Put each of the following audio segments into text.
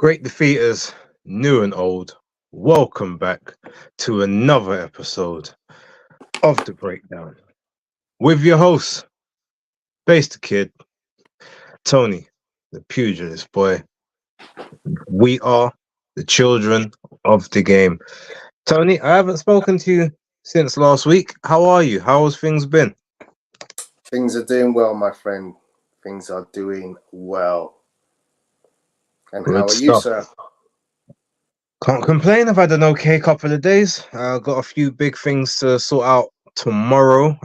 Great defeaters, new and old, welcome back to another episode of The Breakdown with your hosts, BaseDaKID, Tony, the Pugilist Boy. We are the children of the game. Tony, I haven't spoken to you since last week. How are you? How has things been? Things are doing well, my friend. Things are doing well. And Good how are you, stuff. sir? Can't complain. I've had an okay couple of days. Got a few big things to sort out tomorrow.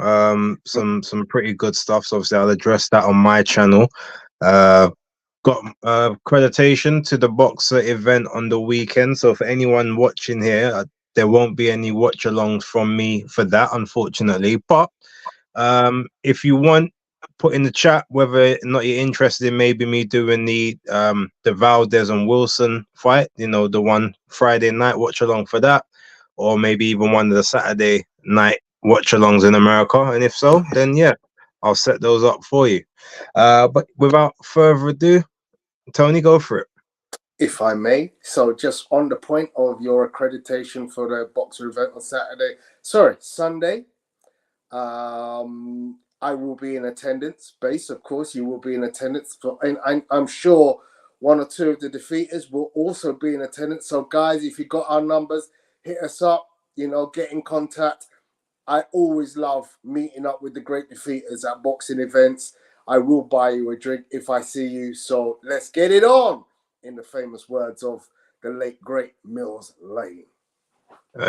Some pretty good stuff. So obviously I'll address that on my channel. Got accreditation to the boxer event on the weekend. So for anyone watching here, there won't be any watch alongs from me for that, unfortunately. But if you want, put in the chat whether or not you're interested in maybe me doing the Valdez and Wilson fight, you know, the one Friday night watch along for that, or maybe even one of the Saturday night watch alongs in America. And if so, then yeah, I'll set those up for you. But without further ado, Tony, go for it. If I may. So just on the point of your accreditation for the boxer event on Sunday, I will be in attendance. Base, of course, you will be in attendance. And I'm sure one or two of the defeaters will also be in attendance. So, guys, if you got our numbers, hit us up. You know, get in contact. I always love meeting up with the great defeaters at boxing events. I will buy you a drink if I see you. So let's get it on, in the famous words of the late, great Mills Lane.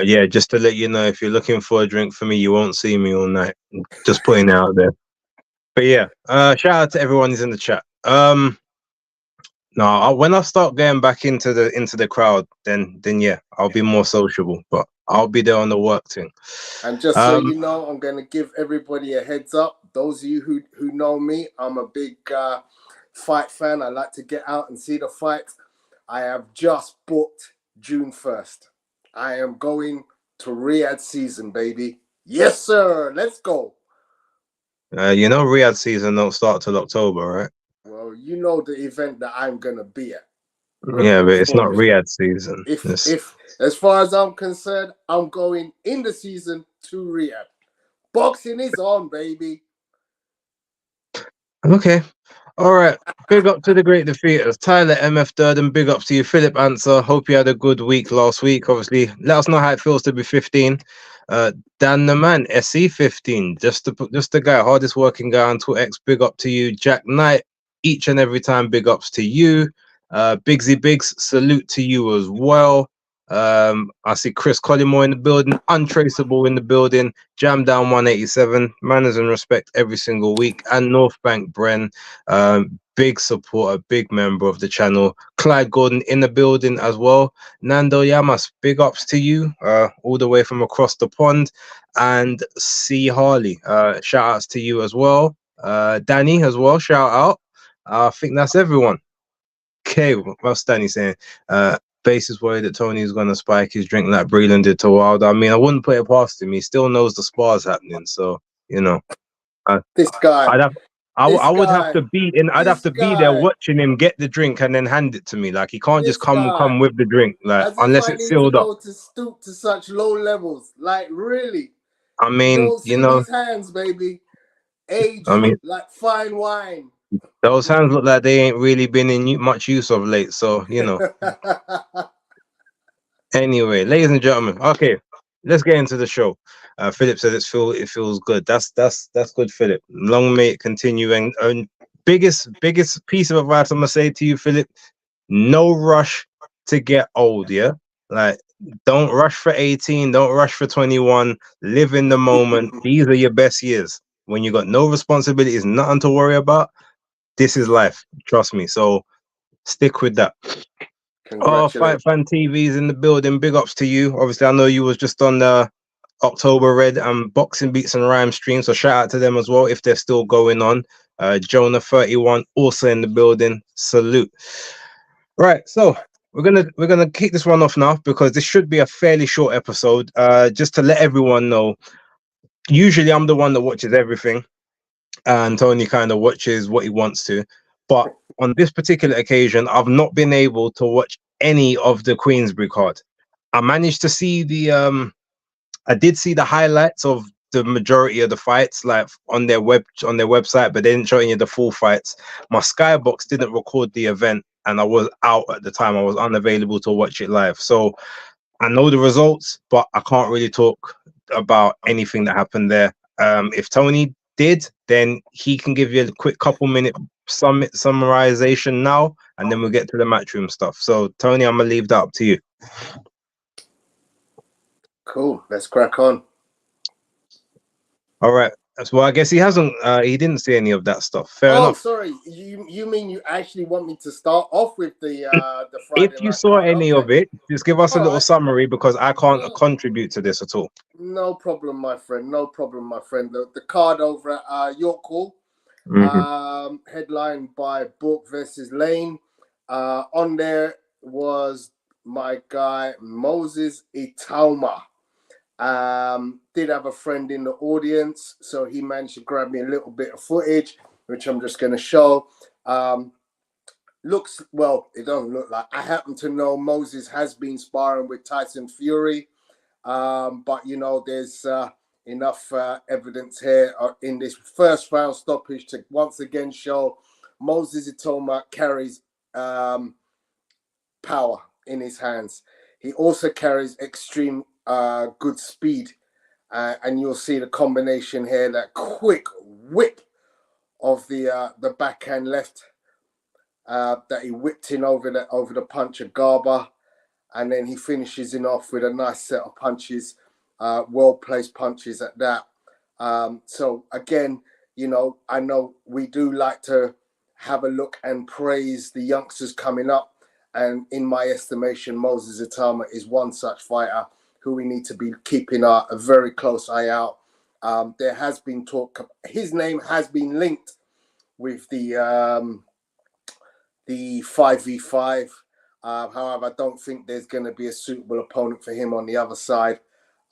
Yeah, just to let you know, if you're looking for a drink for me, you won't see me all night. Just putting it out there. But yeah, shout out to everyone who's in the chat. No, when I start going back into the crowd, then yeah, I'll be more sociable. But I'll be there on the work thing. And just so you know, I'm going to give everybody a heads up. Those of you who know me, I'm a big fight fan. I like to get out and see the fights. I have just booked June 1st. I am going to Riyadh season, baby. Yes, sir. Let's go. You know, Riyadh season don't start till October, right? Well, you know the event that I'm going to be at. Yeah, but it's not Riyadh season. If as far as I'm concerned, I'm going in the season to Riyadh. Boxing is on, baby. Okay. All right. Big up to the great defeaters. Tyler MF Durden, big up to you. Philip Answer, hope you had a good week last week. Obviously, let us know how it feels to be 15. Dan the Man, SE 15. Just the guy, hardest working guy on Twitter. Big up to you. Jack Knight, each and every time, big ups to you. Bigsy Biggs, salute to you as well. I see Chris Collymore in the building, Untraceable in the building, Jam Down 187, manners and respect every single week, and North Bank Bren, big supporter, big member of the channel. Clyde Gordon in the building as well. Nando Yamas, big ups to you, all the way from across the pond. And C Harley, shout outs to you as well. Danny as well, shout out. I think that's everyone. Okay, what's Danny saying? Base is worried that Tony is going to spike his drink like Breland did to Wilder. I mean, I wouldn't put it past him. He still knows the spar's happening. So, you know. This guy. I would have to be in. I'd have to be there watching him get the drink and then hand it to me. Like, he can't just come with the drink, like, unless it's sealed up. To stoop to such low levels. Like, really. I mean, you know. These hands, baby. Aged like fine wine. Those hands look like they ain't really been in much use of late, so you know. Anyway, ladies and gentlemen, okay, let's get into the show. Philip said it feels good. That's good, Philip. Long may it continue. And biggest piece of advice I'm gonna say to you, Philip: no rush to get old. Yeah, like don't rush for 18, don't rush for 21. Live in the moment. These are your best years when you got no responsibilities, nothing to worry about. This is life, trust me. So stick with that. Oh, Fight Fan TV's in the building. Big ups to you. Obviously, I know you was just on the October Red and Boxing Beats and Rhyme stream. So shout out to them as well if they're still going on. Jonah 31 also in the building. Salute. Right, so we're gonna kick this one off now because this should be a fairly short episode. Just to let everyone know, usually I'm the one that watches everything, and Tony kind of watches what he wants to. But on this particular occasion, I've not been able to watch any of the Queensbury card. I managed to see I did see the highlights of the majority of the fights, like on their website, but they didn't show any of the full fights. My Skybox didn't record the event, and I was out at the time. I was unavailable to watch it live, so I know the results, but I can't really talk about anything that happened there. If Tony did, then he can give you a quick couple minute summarization now, and then we'll get to the matchroom stuff. So, Tony, I'm gonna leave that up to you. Cool. Let's crack on. All right. Well, I guess he hasn't. He didn't see any of that stuff. Fair enough. Sorry. You mean you actually want me to start off with the Friday If you night saw card? any of it, just give us a little summary, because I can't contribute to this at all. No problem, my friend. No problem, my friend. The card over at York Hall, headlined by Book versus Lane. On there was my guy Moses Itauma. Did have a friend in the audience, so he managed to grab me a little bit of footage, which I'm just going to show. Looks, well, it doesn't look like. I happen to know Moses has been sparring with Tyson Fury, but you know, there's enough evidence here in this first round stoppage to once again show Moses Itauma carries power in his hands. He also carries extreme good speed, and you'll see the combination here, that quick whip of the backhand left that he whipped in over the punch of Garber, and then he finishes him off with a nice set of punches, well placed punches at that. So again, you know, I know we do like to have a look and praise the youngsters coming up, and in my estimation, Moses Itauma is one such fighter who we need to be keeping a very close eye out. There has been talk, his name has been linked with the 5v5. However, I don't think there's going to be a suitable opponent for him on the other side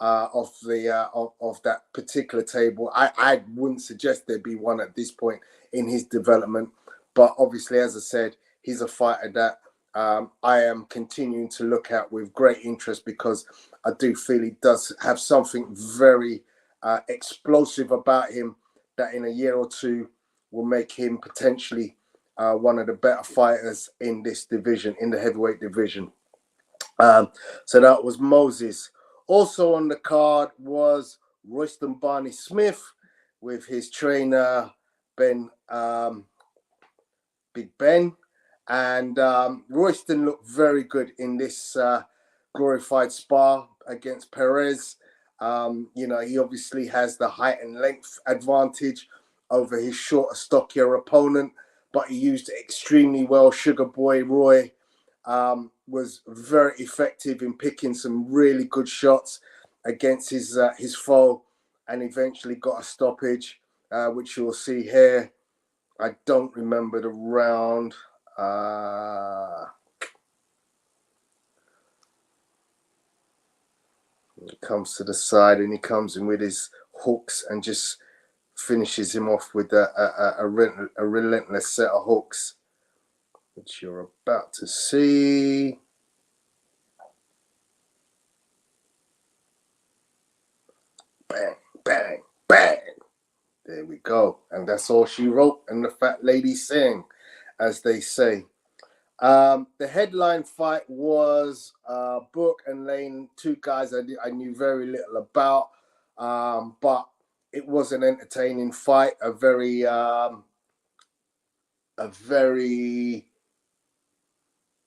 of that particular table. I wouldn't suggest there be one at this point in his development, but obviously, as I said, he's a fighter that I am continuing to look at with great interest, because I do feel he does have something very explosive about him that in a year or two will make him potentially one of the better fighters in this division, in the heavyweight division. So that was Moses. Also on the card was Royston Barney Smith with his trainer Ben, Big Ben. And Royston looked very good in this glorified spar against Perez. You know, he obviously has the height and length advantage over his shorter, stockier opponent, but he used it extremely well. Sugar Boy Roy was very effective in picking some really good shots against his foe, and eventually got a stoppage, which you'll see here. I don't remember the round. He comes to the side and he comes in with his hooks and just finishes him off with a relentless set of hooks, which you're about to see. Bang, bang, bang. There we go. And that's all she wrote, and the fat lady sang, as they say. The headline fight was Book and Lane, two guys I knew very little about, but it was an entertaining fight, a very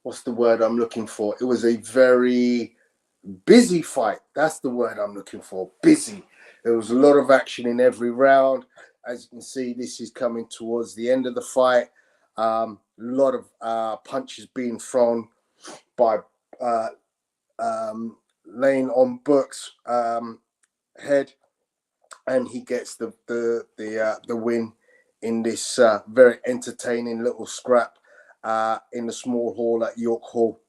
what's the word I'm looking for? It was a very busy fight. That's the word I'm looking for. Busy. There was a lot of action in every round. As you can see, this is coming towards the end of the fight. A lot of punches being thrown by Lane on Book's head, and he gets the win in this very entertaining little scrap in the small hall at York Hall.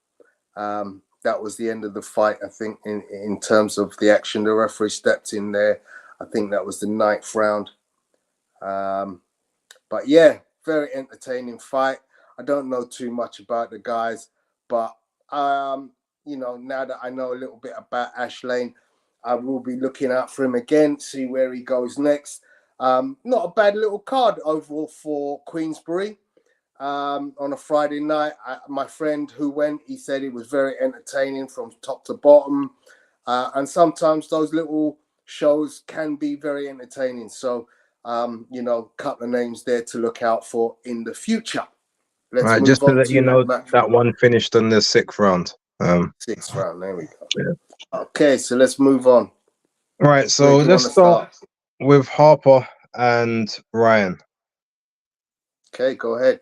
That was the end of the fight, I think, in terms of the action. The referee stepped in there. I think that was the 9th round. But yeah, very entertaining fight. I don't know too much about the guys, but you know, now that I know a little bit about Ash Lane, I will be looking out for him again, see where he goes next. Not a bad little card overall for Queensbury. On a Friday night, my friend who went, he said it was very entertaining from top to bottom. And sometimes those little shows can be very entertaining. So, you know, a couple of names there to look out for in the future. Let's Right, move just to on let you to know, match that one finished in the 6th round. sixth round. There we go. Yeah. Okay, so let's move on. Right, so Where do you let's want to start with Harper and Ryan. Okay, go ahead.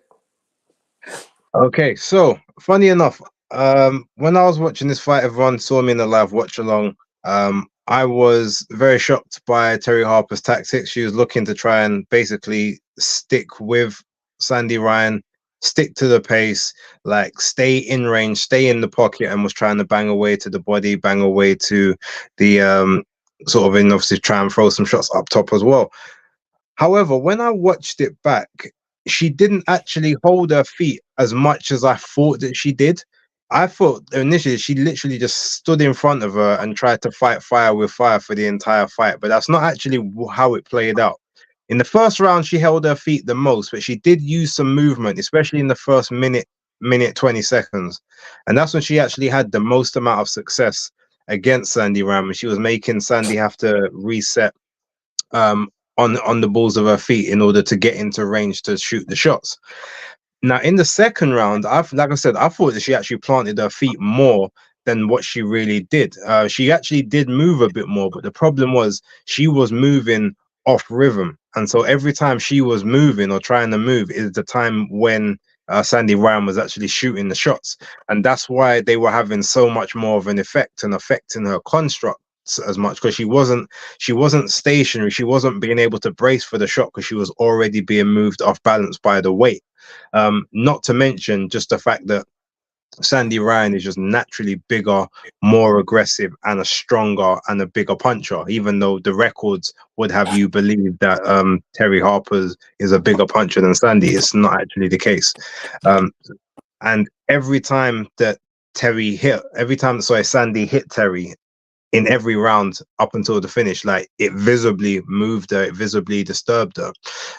Okay, so funny enough, when I was watching this fight, everyone saw me in the live watch along. I was very shocked by Terry Harper's tactics. She was looking to try and basically stick with Sandy Ryan, stick to the pace, like stay in range, stay in the pocket, and was trying to bang away to the body, bang away to the sort of, and obviously try and throw some shots up top as well. However, when I watched it back, she didn't actually hold her feet as much as I thought that she did. I thought initially she literally just stood in front of her and tried to fight fire with fire for the entire fight, but that's not actually how it played out. In the first round, she held her feet the most, but she did use some movement, especially in the first minute 20 seconds. And that's when she actually had the most amount of success against Sandy Ram. And she was making Sandy have to reset on the balls of her feet in order to get into range to shoot the shots. Now, in the second round, like I said, I thought that she actually planted her feet more than what she really did. She actually did move a bit more, but the problem was she was moving off rhythm. And so every time she was moving or trying to move is the time when Sandy Ryan was actually shooting the shots. And that's why they were having so much more of an effect and affecting her construct as much, because she wasn't stationary. She wasn't being able to brace for the shot because she was already being moved off balance by the weight. Not to mention just the fact that Sandy Ryan is just naturally bigger, more aggressive, and a stronger and a bigger puncher, even though the records would have you believe that Terry Harper is a bigger puncher than Sandy. It's not actually the case. And every time that Sandy hit Terry, in every round up until the finish, like, it visibly moved her, it visibly disturbed her.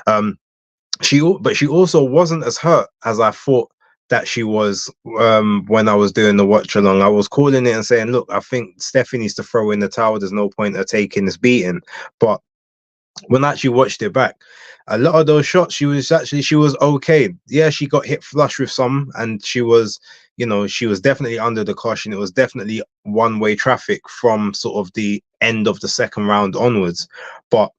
But she also wasn't as hurt as I thought that she was when I was doing the watch along. I was calling it and saying, look, I think Steffi needs to throw in the towel. There's no point of taking this beating. But when I actually watched it back, a lot of those shots, she was okay. Yeah, she got hit flush with some, and she was definitely under the caution. It was definitely one-way traffic from sort of the end of the second round onwards, but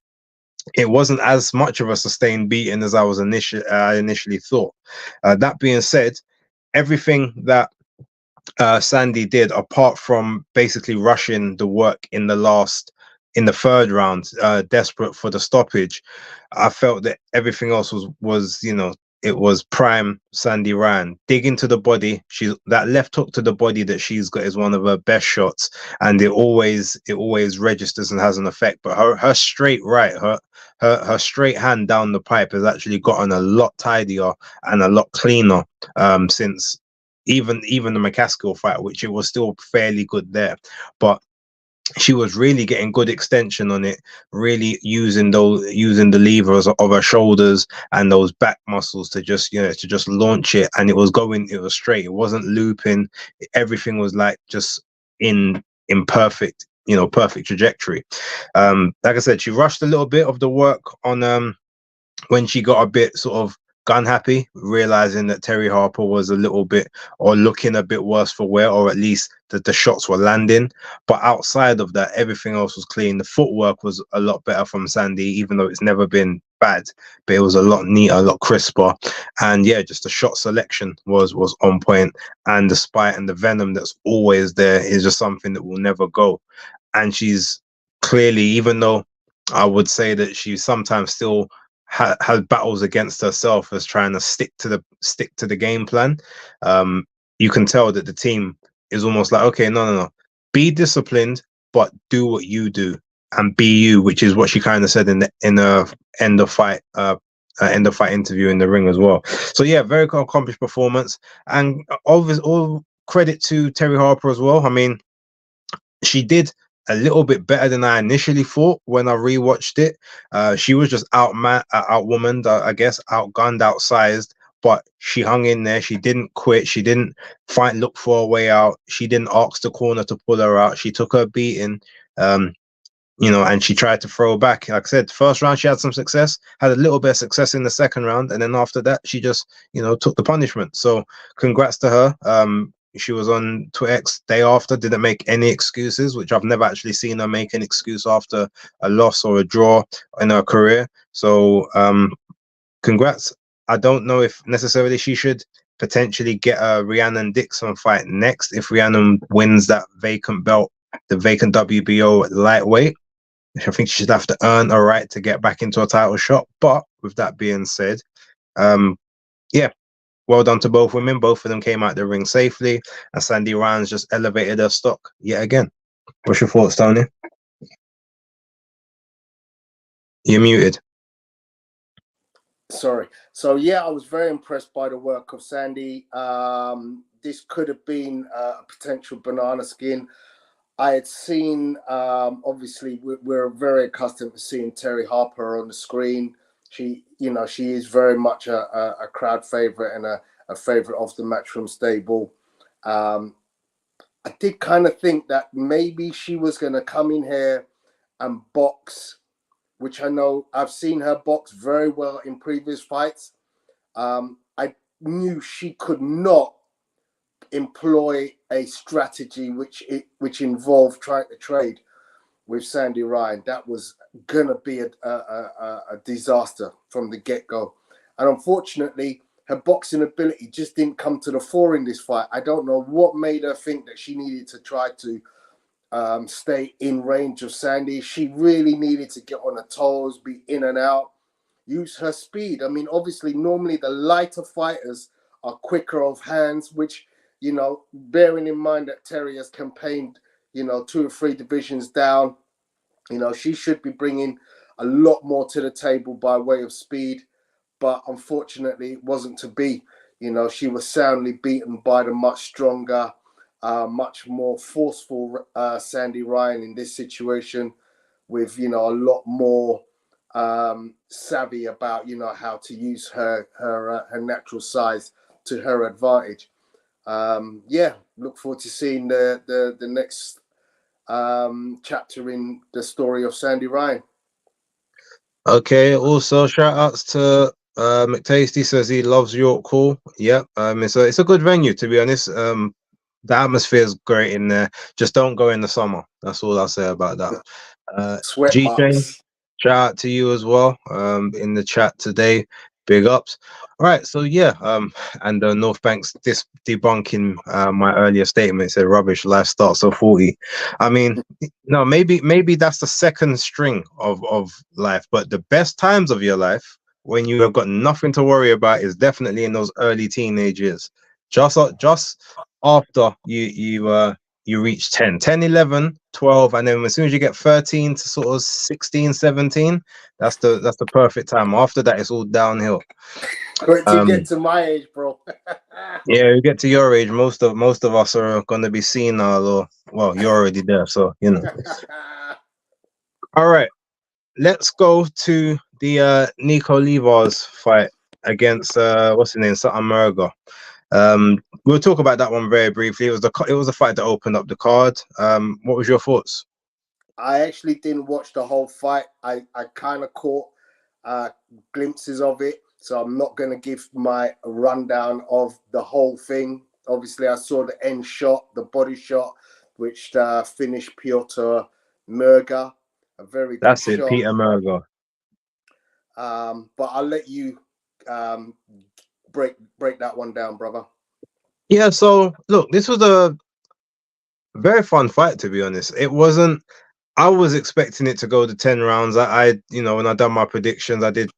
it wasn't as much of a sustained beating as I initially thought. That being said, everything that Sandy did, apart from basically rushing the work in the third round, desperate for the stoppage, I felt that everything else was it was prime Sandy Ryan. Dig into the body. That left hook to the body that she's got is one of her best shots, and it always registers and has an effect. But her straight right, her straight hand down the pipe has actually gotten a lot tidier and a lot cleaner since even the McCaskill fight, which it was still fairly good there, but she was really getting good extension on it, really using the levers of her shoulders and those back muscles to just launch it, and it was straight. It wasn't looping. Everything was like just in perfect trajectory. Like I said, she rushed a little bit of the work on when she got a bit sort of gun happy, realizing that Terry Harper was a little bit, or looking a bit worse for wear, or at least that the shots were landing. But outside of that, everything else was clean. The footwork was a lot better from Sandy, even though it's never been bad, but it was a lot neater, a lot crisper. And yeah, just the shot selection was on point, and the spite and the venom that's always there is just something that will never go. And she's clearly, even though I would say that she sometimes still has battles against herself as trying to stick to the game plan, you can tell that the team is almost like, okay, no, be disciplined, but do what you do and be you, which is what she kind of said in the end of fight interview in the ring as well. So yeah, very accomplished performance, and credit to Terry Harper as well. I mean, she did a little bit better than I initially thought when I rewatched it. She was just outwomaned, I guess, outgunned, outsized, but she hung in there. She didn't quit. She didn't look for a way out. She didn't ask the corner to pull her out. She took her beating. And she tried to throw back. Like I said, first round she had some success, had a little bit of success in the second round, and then after that she just, took the punishment. So congrats to her. She was on X day after, didn't make any excuses, which I've never actually seen her make an excuse after a loss or a draw in her career. So congrats. I don't know if necessarily she should potentially get a Rhiannon Dixon fight next if Rhiannon wins that vacant belt, the vacant WBO lightweight. I think she should have to earn a right to get back into a title shot. But with that being said, well done to both women. Both of them came out the ring safely, and Sandy Ryan's just elevated her stock yet again. What's your thoughts, Tony? You're muted. Sorry. So yeah, I was very impressed by the work of Sandy. This could have been a potential banana skin. I had seen, obviously, we're very accustomed to seeing Terry Harper on the screen. She is very much a crowd favorite and a favorite of the Matchroom stable. I did kind of think that maybe she was going to come in here and box, which I know I've seen her box very well in previous fights. I knew she could not employ a strategy which involved trying to trade with Sandy Ryan. That was gonna be a disaster from the get-go, and unfortunately her boxing ability just didn't come to the fore in this fight. I don't know what made her think that she needed to try to stay in range of Sandy. She really needed to get on her toes, be in and out, use her speed. I mean, obviously normally the lighter fighters are quicker of hands, which, bearing in mind that Terry has campaigned, 2 or 3 divisions down, she should be bringing a lot more to the table by way of speed. But unfortunately, it wasn't to be. She was soundly beaten by the much stronger, much more forceful Sandy Ryan in this situation, with, a lot more savvy about, how to use her natural size to her advantage. Look forward to seeing the next chapter in the story of Sandy Ryan. Okay, also shout outs to McTasty, says he loves York Hall. Yep. It's a good venue, to be honest. The atmosphere is great in there. Just don't go in the summer. That's all I'll say about that. Sweat G-Chain, box. shout out to you as well in the chat today. Big ups. All right, so and North Bank's debunking my earlier statement. Said rubbish. Life starts at 40. I mean, no, maybe that's the second string of life, but the best times of your life, when you have got nothing to worry about, is definitely in those early teenage years. Just after you reach 10, 11, 12, and then as soon as you get 13 to sort of 16, 17, that's the perfect time. After that, it's all downhill. Wait till you get to my age, bro. Yeah, you get to your age, most of us are going to be senile, or well, you're already there, so All right, let's go to the Nico Levar's fight against what's his name, Sutton Merga. We'll talk about that one very briefly. It was a fight that opened up the card. What was your thoughts? I actually didn't watch the whole fight. I kind of caught glimpses of it, so I'm not going to give my rundown of the whole thing. Obviously, I saw the end shot, the body shot, which finished Piotr Merga. A very good shot. That's it, Peter Merga. But I'll let you break that one down, brother. Yeah, so look, this was a very fun fight, to be honest. It wasn't. I was expecting it to go to 10 rounds. I when I done my predictions, I did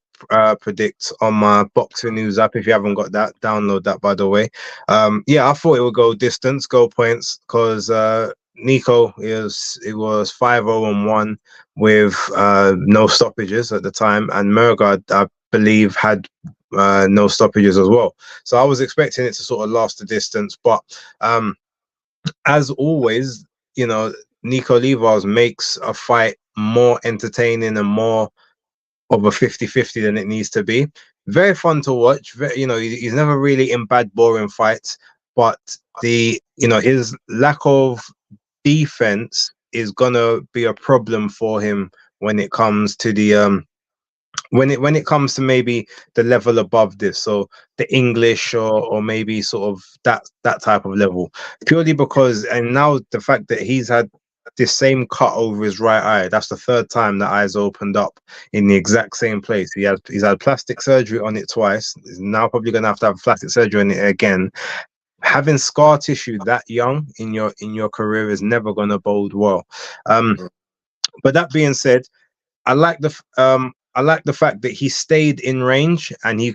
predict on my Boxing News app. If you haven't got that, download that, by the way. I thought it would go distance, go points, because Nico it was 5-0-1 with no stoppages at the time, and Merga, I believe had no stoppages as well. So I was expecting it to sort of last the distance, but as always, you know, Nico Livas makes a fight more entertaining and more of a 50-50 than it needs to be. Very fun to watch. You know, he's never really in bad, boring fights, but his lack of defense is gonna be a problem for him when it comes to the when it comes to maybe the level above this, so the English or maybe sort of that type of level, purely because, and now the fact that he's had this same cut over his right eye, that's the third time the eye's opened up in the exact same place. He's had plastic surgery on it twice. He's now probably gonna have to have plastic surgery on it again. Having scar tissue that young in your career is never gonna bode well. But that being said, I like the fact that he stayed in range, and he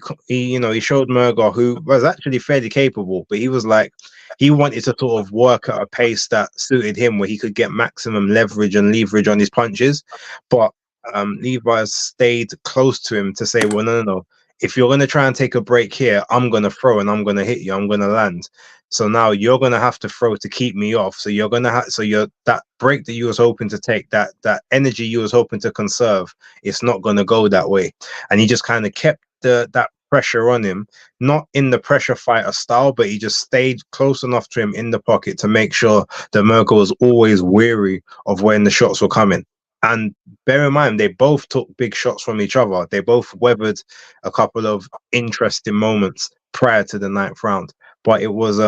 showed Merga, who was actually fairly capable, but he was like, he wanted to sort of work at a pace that suited him, where he could get maximum leverage and leverage on his punches. But Levi stayed close to him to say, well, no. If you're gonna try and take a break here, I'm gonna throw and I'm gonna hit you. I'm gonna land. So now you're gonna have to throw to keep me off. So you're gonna have that break that you was hoping to take, that energy you was hoping to conserve, it's not gonna go that way. And he just kind of kept that pressure on him, not in the pressure fighter style, but he just stayed close enough to him in the pocket to make sure that Merga was always wary of when the shots were coming. And bear in mind, they both took big shots from each other. They both weathered a couple of interesting moments prior to the 9th round. But it was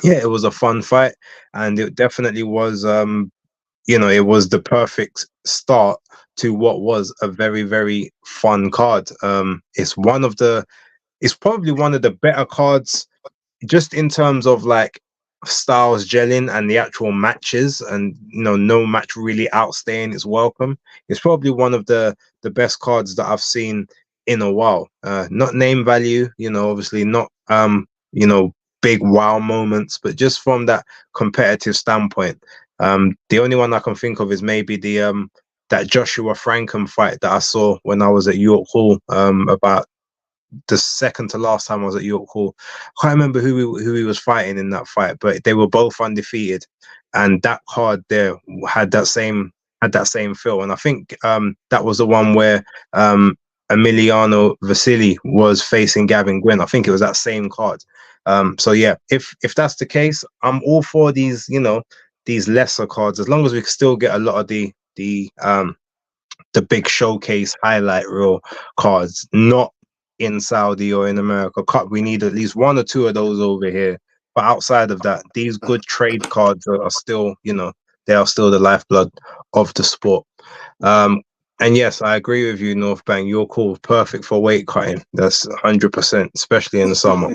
it was a fun fight, and it definitely was it was the perfect start to what was a very, very fun card. It's probably one of the better cards, just in terms of like styles gelling and the actual matches, and no match really outstaying its welcome. It's probably one of the best cards that I've seen in a while. Not name value, obviously not big wow moments, but just from that competitive standpoint. The only one I can think of is maybe the that Joshua Frankham fight that I saw when I was at York Hall, about the second to last time I was at York Hall. I can't remember who he was fighting in that fight, but they were both undefeated, and that card there had that same feel. And I think that was the one where Emiliano Vasily was facing Gavin Gwynn. I think it was that same card. So yeah, if that's the case, I'm all for these these lesser cards, as long as we can still get a lot of the big showcase highlight reel cards, not in Saudi or in America. We need at least one or two of those over here. But outside of that, these good trade cards are still, they are still the lifeblood of the sport. And yes, I agree with you, North Bank. Your call, perfect for weight cutting. That's 100%, especially in the summer.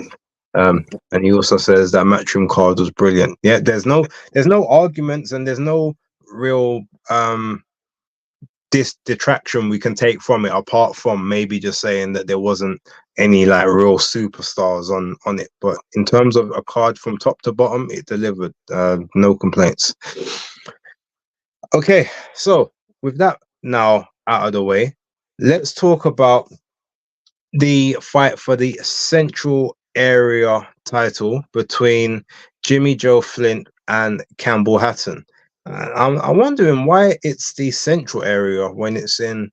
And he also says that Matchroom card was brilliant. Yeah, there's no arguments, and there's no real this detraction we can take from it, apart from maybe just saying that there wasn't any like real superstars on it. But in terms of a card from top to bottom, it delivered. No complaints. Okay, so with that now out of the way, let's talk about the fight for the Central Area title between Jimmy Joe Flint and Campbell Hatton. I'm wondering why it's the Central Area when it's in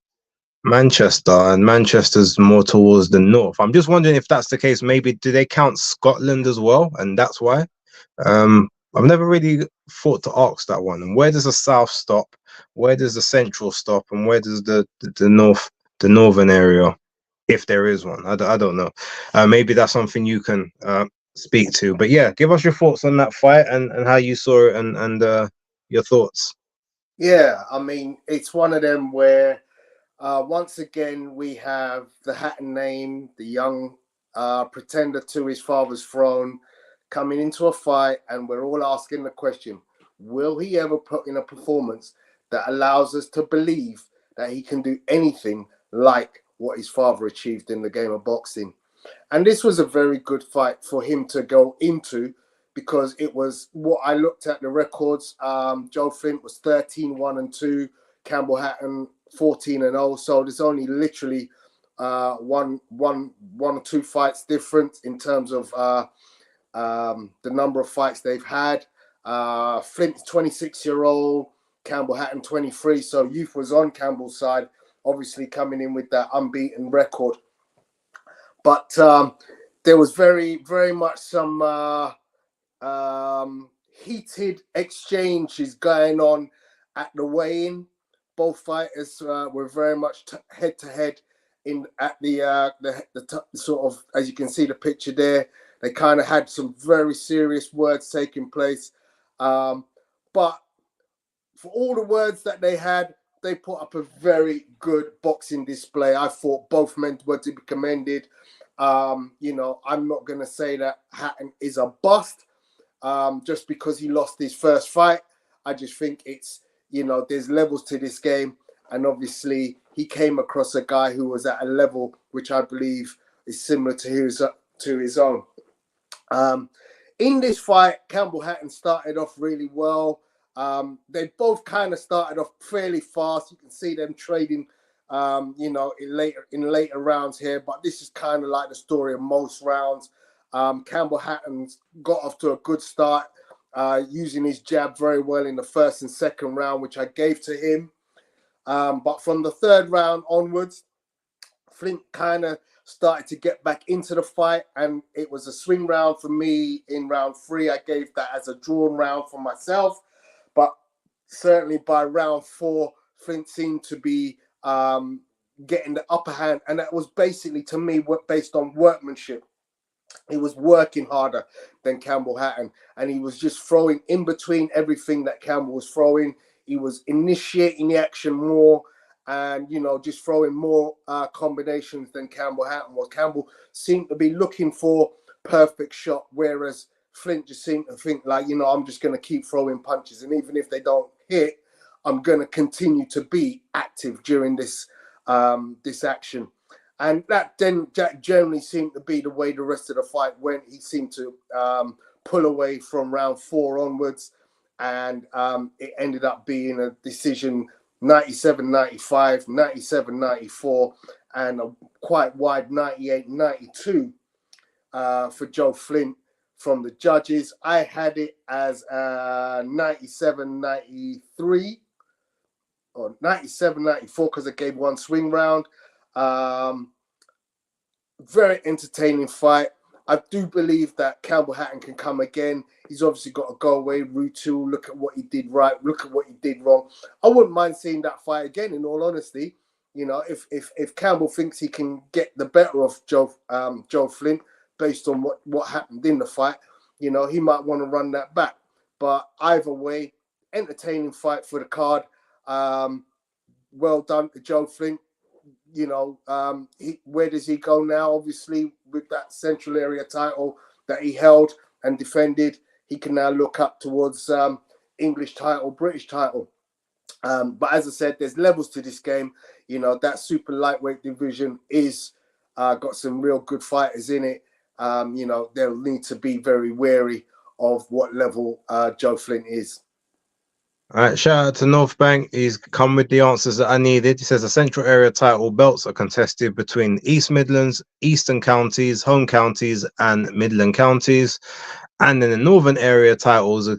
Manchester, and Manchester's more towards the north. I'm just wondering if that's the case. Maybe do they count Scotland as well, and that's why? I've never really thought to ask that one. And where does the south stop? Where does the central stop? And where does the northern area, if there is one? I don't know. Maybe that's something you can speak to. But yeah, give us your thoughts on that fight and how you saw it, and your thoughts. Yeah, I mean, it's one of them where once again we have the Hatton name, the young pretender to his father's throne, coming into a fight, and we're all asking the question, will he ever put in a performance that allows us to believe that he can do anything like what his father achieved in the game of boxing? And this was a very good fight for him to go into, because it was what I looked at the records. Joe Flint was 13-1-2, Campbell Hatton 14-0. So there's only literally one or two fights different in terms of the number of fights they've had. Flint's 26-year-old, Campbell Hatton 23. So youth was on Campbell's side, obviously coming in with that unbeaten record. But there was very, very much some heated exchanges going on at the weigh-in. Both fighters were very much head to head at the sort of, as you can see the picture there. They kind of had some very serious words taking place, but for all the words that they had, they put up a very good boxing display. I thought both men were to be commended. You know, I'm not going to say that Hatton is a bust just because he lost his first fight. I just think it's, you know, there's levels to this game. And obviously, he came across a guy who was at a level which I believe is similar to his own. In this fight, Campbell Hatton started off really well. They both kind of started off fairly fast. You can see them trading, you know, in later rounds here. But this is kind of like the story of most rounds. Campbell Hatton got off to a good start, using his jab very well in the first and second round, which I gave to him. But from the third round onwards, Flint kind of started to get back into the fight, and it was a swing round for me in round 3. I gave that as a drawn round for myself, but certainly by round 4, Flint seemed to be getting the upper hand, and that was basically, to me, based on workmanship. He was working harder than Campbell Hatton, and he was just throwing in between everything that Campbell was throwing. He was initiating the action more, and, you know, just throwing more combinations than Campbell Hatton was. Campbell seemed to be looking for perfect shot, whereas Flint just seemed to think like, you know, I'm just going to keep throwing punches, and even if they don't hit, I'm going to continue to be active during this this action. And that generally seemed to be the way the rest of the fight went. He seemed to pull away from round 4 onwards, and it ended up being a decision 97-95, 97-94, and a quite wide 98-92 for Joe Flint from the judges. I had it as 97-93 or 97-94 because I gave one swing round. Very entertaining fight. I do believe that Campbell Hatton can come again. He's obviously got to go away, route 2, look at what he did right, look at what he did wrong. I wouldn't mind seeing that fight again, in all honesty. You know, if Campbell thinks he can get the better of Joe Flint based on what happened in the fight, you know, he might want to run that back. But either way, entertaining fight for the card. Well done to Joe Flint. You know, where does he go now? Obviously, with that Central Area title that he held and defended, he can now look up towards English title, British title. But as I said, there's levels to this game. You know, that super lightweight division is got some real good fighters in it. You know, they'll need to be very wary of what level Joe Flint is. All right, shout out to North Bank. He's come with the answers that I needed. He says the Central Area title belts are contested between East Midlands, Eastern Counties, Home Counties, and Midland Counties. And then the Northern Area titles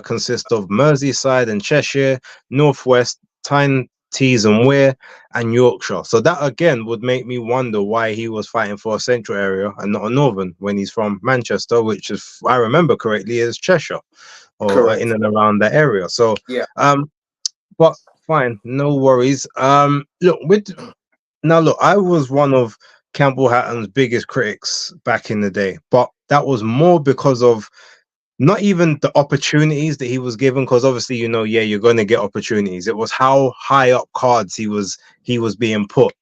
consist of Merseyside and Cheshire, Northwest, Tyne, Tees and Wear, and Yorkshire. So that again would make me wonder why he was fighting for a Central Area and not a Northern when he's from Manchester, which, if I remember correctly, is Cheshire, or in and around that area. So yeah, but fine, no worries. Look, I was one of Campbell Hatton's biggest critics back in the day, but that was more because of not even the opportunities that he was given, because obviously, you know, yeah, you're going to get opportunities. It was how high up cards he was being put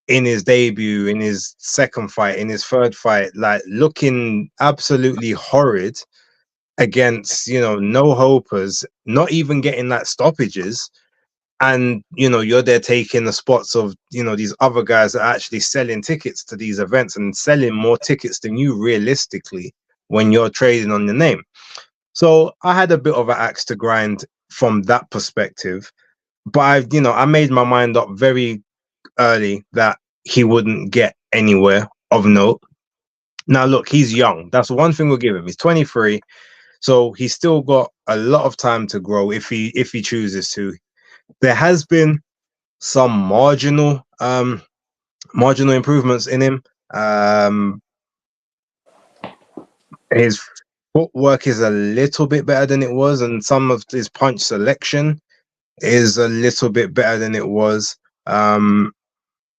in his debut, in his second fight, in his third fight, like looking absolutely horrid against, you know, no hopers, not even getting that stoppages. And, you know, you're there taking the spots of, you know, these other guys that are actually selling tickets to these events and selling more tickets than you realistically when you're trading on your name. So I had a bit of an axe to grind from that perspective. But I made my mind up very early that he wouldn't get anywhere of note. Now, look, he's young. That's one thing we'll give him. He's 23, so he's still got a lot of time to grow if he chooses to. There has been some marginal improvements in him. His footwork is a little bit better than it was, and some of his punch selection is a little bit better than it was.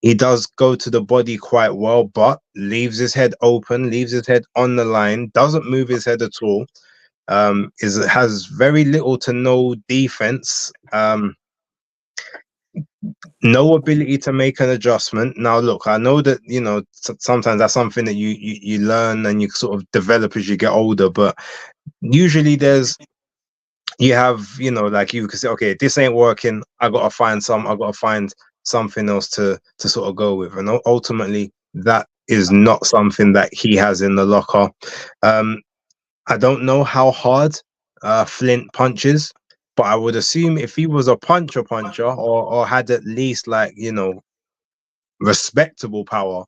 He does go to the body quite well, but leaves his head open, leaves his head on the line, doesn't move his head at all. Has very little to no defense. No ability to make an adjustment. Now, look, I know that, you know, sometimes that's something that you learn and you sort of develop as you get older, but usually you have, you know, like you can say, okay, this ain't working. I gotta find something else to sort of go with. And ultimately that is not something that he has in the locker. I don't know how hard Flint punches, but I would assume if he was a puncher or had at least, like, you know, respectable power,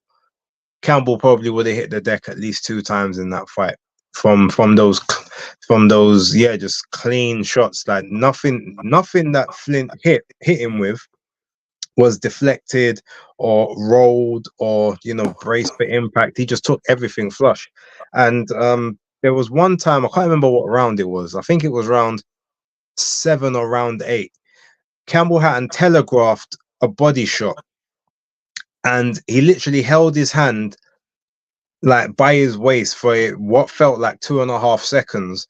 Campbell probably would have hit the deck at least 2 times in that fight from those just clean shots. Like nothing that Flint hit him with was deflected or rolled or, you know, braced for impact. He just took everything flush. And there was one time, I can't remember what round it was. I think it was round 7 or round 8. Campbell Hatton telegraphed a body shot, and he literally held his hand like by his waist for what felt like 2.5 seconds,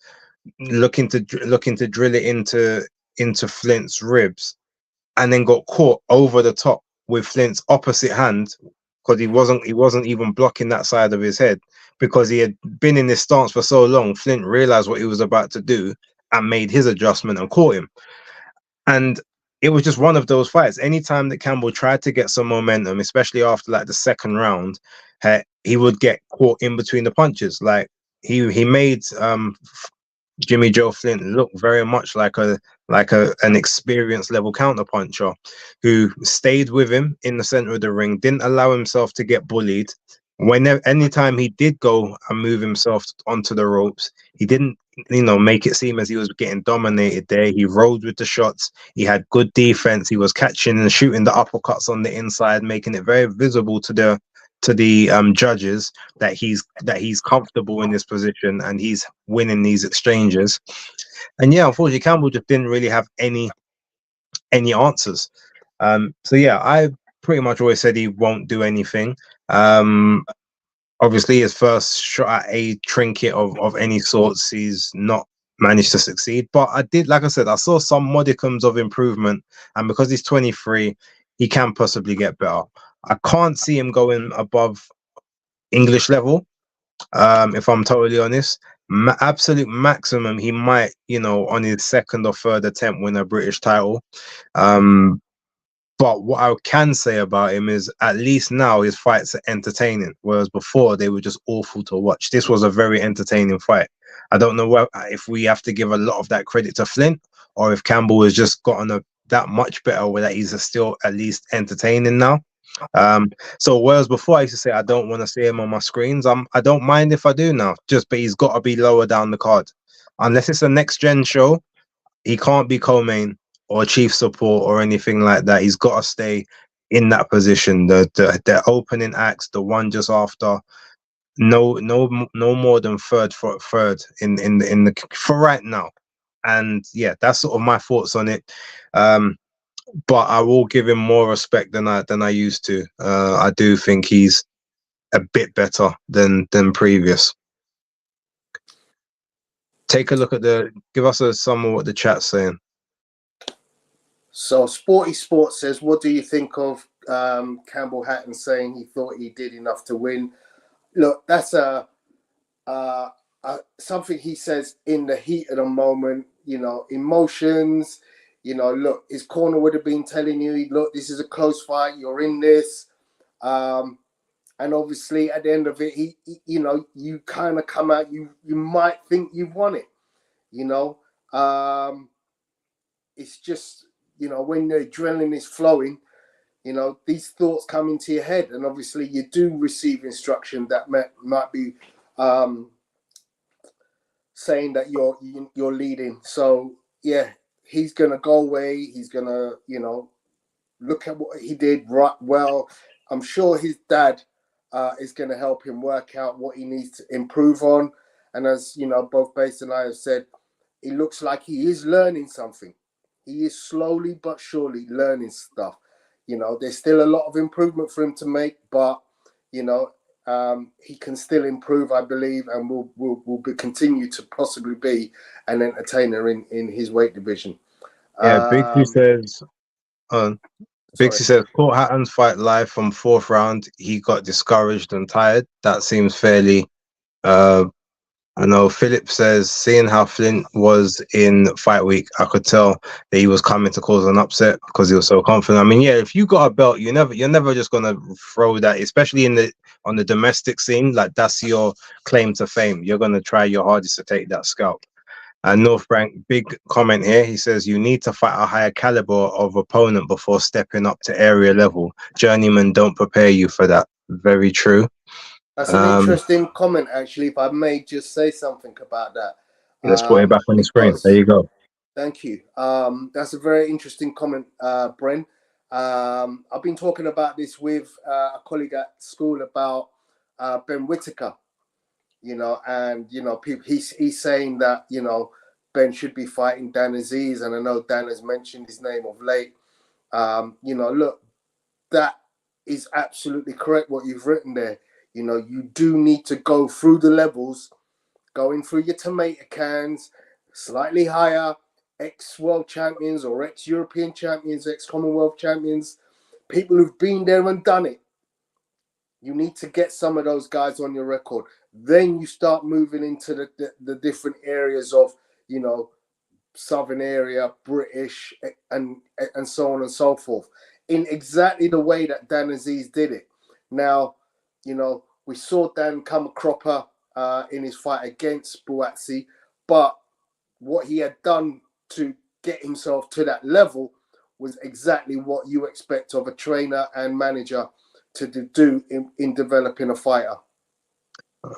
looking to drill it into Flint's ribs, and then got caught over the top with Flint's opposite hand, because he wasn't even blocking that side of his head, because he had been in this stance for so long. Flint realized what he was about to do and made his adjustment and caught him. And it was just one of those fights. Anytime that Campbell tried to get some momentum, especially after like the second round, he would get caught in between the punches. Like he made Jimmy Joe Flint look very much like an experienced level counterpuncher who stayed with him in the center of the ring, didn't allow himself to get bullied. Anytime he did go and move himself onto the ropes, he didn't, you know, make it seem as he was getting dominated there. He rode with the shots. He had good defense. He was catching and shooting the uppercuts on the inside, making it very visible to the judges that he's comfortable in this position and he's winning these exchanges. And yeah, unfortunately, Campbell just didn't really have any answers. So yeah, I pretty much always said he won't do anything. Obviously, his first shot at a trinket of any sorts, he's not managed to succeed. But I did, like I said, I saw some modicums of improvement, and because he's 23, he can possibly get better. I can't see him going above English level, if I'm totally honest. Absolute maximum, he might, you know, on his second or third attempt, win a British title. But what I can say about him is at least now his fights are entertaining, whereas before they were just awful to watch. This was a very entertaining fight. I don't know if we have to give a lot of that credit to Flint, or if Campbell has just gotten that much better, where that he's still at least entertaining now. So whereas before I used to say I don't want to see him on my screens, I don't mind if I do now. But he's got to be lower down the card, unless it's a next gen show. He can't be co-main or chief support or anything like that. He's got to stay in that position. The opening acts, the one just after, no more than third in the for right now. And yeah, that's sort of my thoughts on it. But I will give him more respect than I used to. I do think he's a bit better than previous. Take a look at give us some of what the chat's saying. So Sporty Sports says, what do you think of Campbell Hatton saying he thought he did enough to win? Look, that's something he says in the heat of the moment, you know, emotions, you know, look, his corner would have been telling you, look, this is a close fight, you're in this. And obviously at the end of it, he you know, you kind of come out, you might think you've won it, you know. It's just, you know, when the adrenaline is flowing, you know, these thoughts come into your head, and obviously you do receive instruction that might be saying that you're leading. So yeah, he's gonna go away. He's gonna, you know, look at what he did right well. I'm sure his dad is going to help him work out what he needs to improve on. And as you know, both Base and I have said, it looks like he is learning something. He is slowly but surely learning stuff. You know, there's still a lot of improvement for him to make, but you know, he can still improve, I believe, and will continue to possibly be an entertainer in his weight division. Yeah, Biggsy says. Sorry. Biggsy says, caught Hatton's fight live from fourth round. He got discouraged and tired. That seems fairly. I know Philip says, seeing how Flint was in fight week, I could tell that he was coming to cause an upset because he was so confident. I mean, yeah, if you got a belt, you're never just gonna throw that, especially on the domestic scene. Like that's your claim to fame. You're gonna try your hardest to take that scalp. And North Bank, big comment here. He says you need to fight a higher caliber of opponent before stepping up to area level. Journeyman don't prepare you for that. Very true. That's an interesting comment, actually. If I may just say something about that, Let's put it back on the screen. There because you go. thank you. That's a very interesting comment, Bren. I've been talking about this with a colleague at school about Ben Whitaker. You know, and you know, he's saying that, you know, Ben should be fighting Dan Aziz, and I know Dan has mentioned his name of late. You know, look, that is absolutely correct what you've written there. You know, you do need to go through the levels, going through your tomato cans, slightly higher, ex-world champions or ex-European champions, ex-Commonwealth champions, people who've been there and done it. You need to get some of those guys on your record. Then you start moving into the different areas of, you know, Southern area, British, and so on and so forth, in exactly the way that Dan Aziz did it. Now, you know, we saw Dan come a cropper in his fight against Buatsi, but what he had done to get himself to that level was exactly what you expect of a trainer and manager to do in developing a fighter.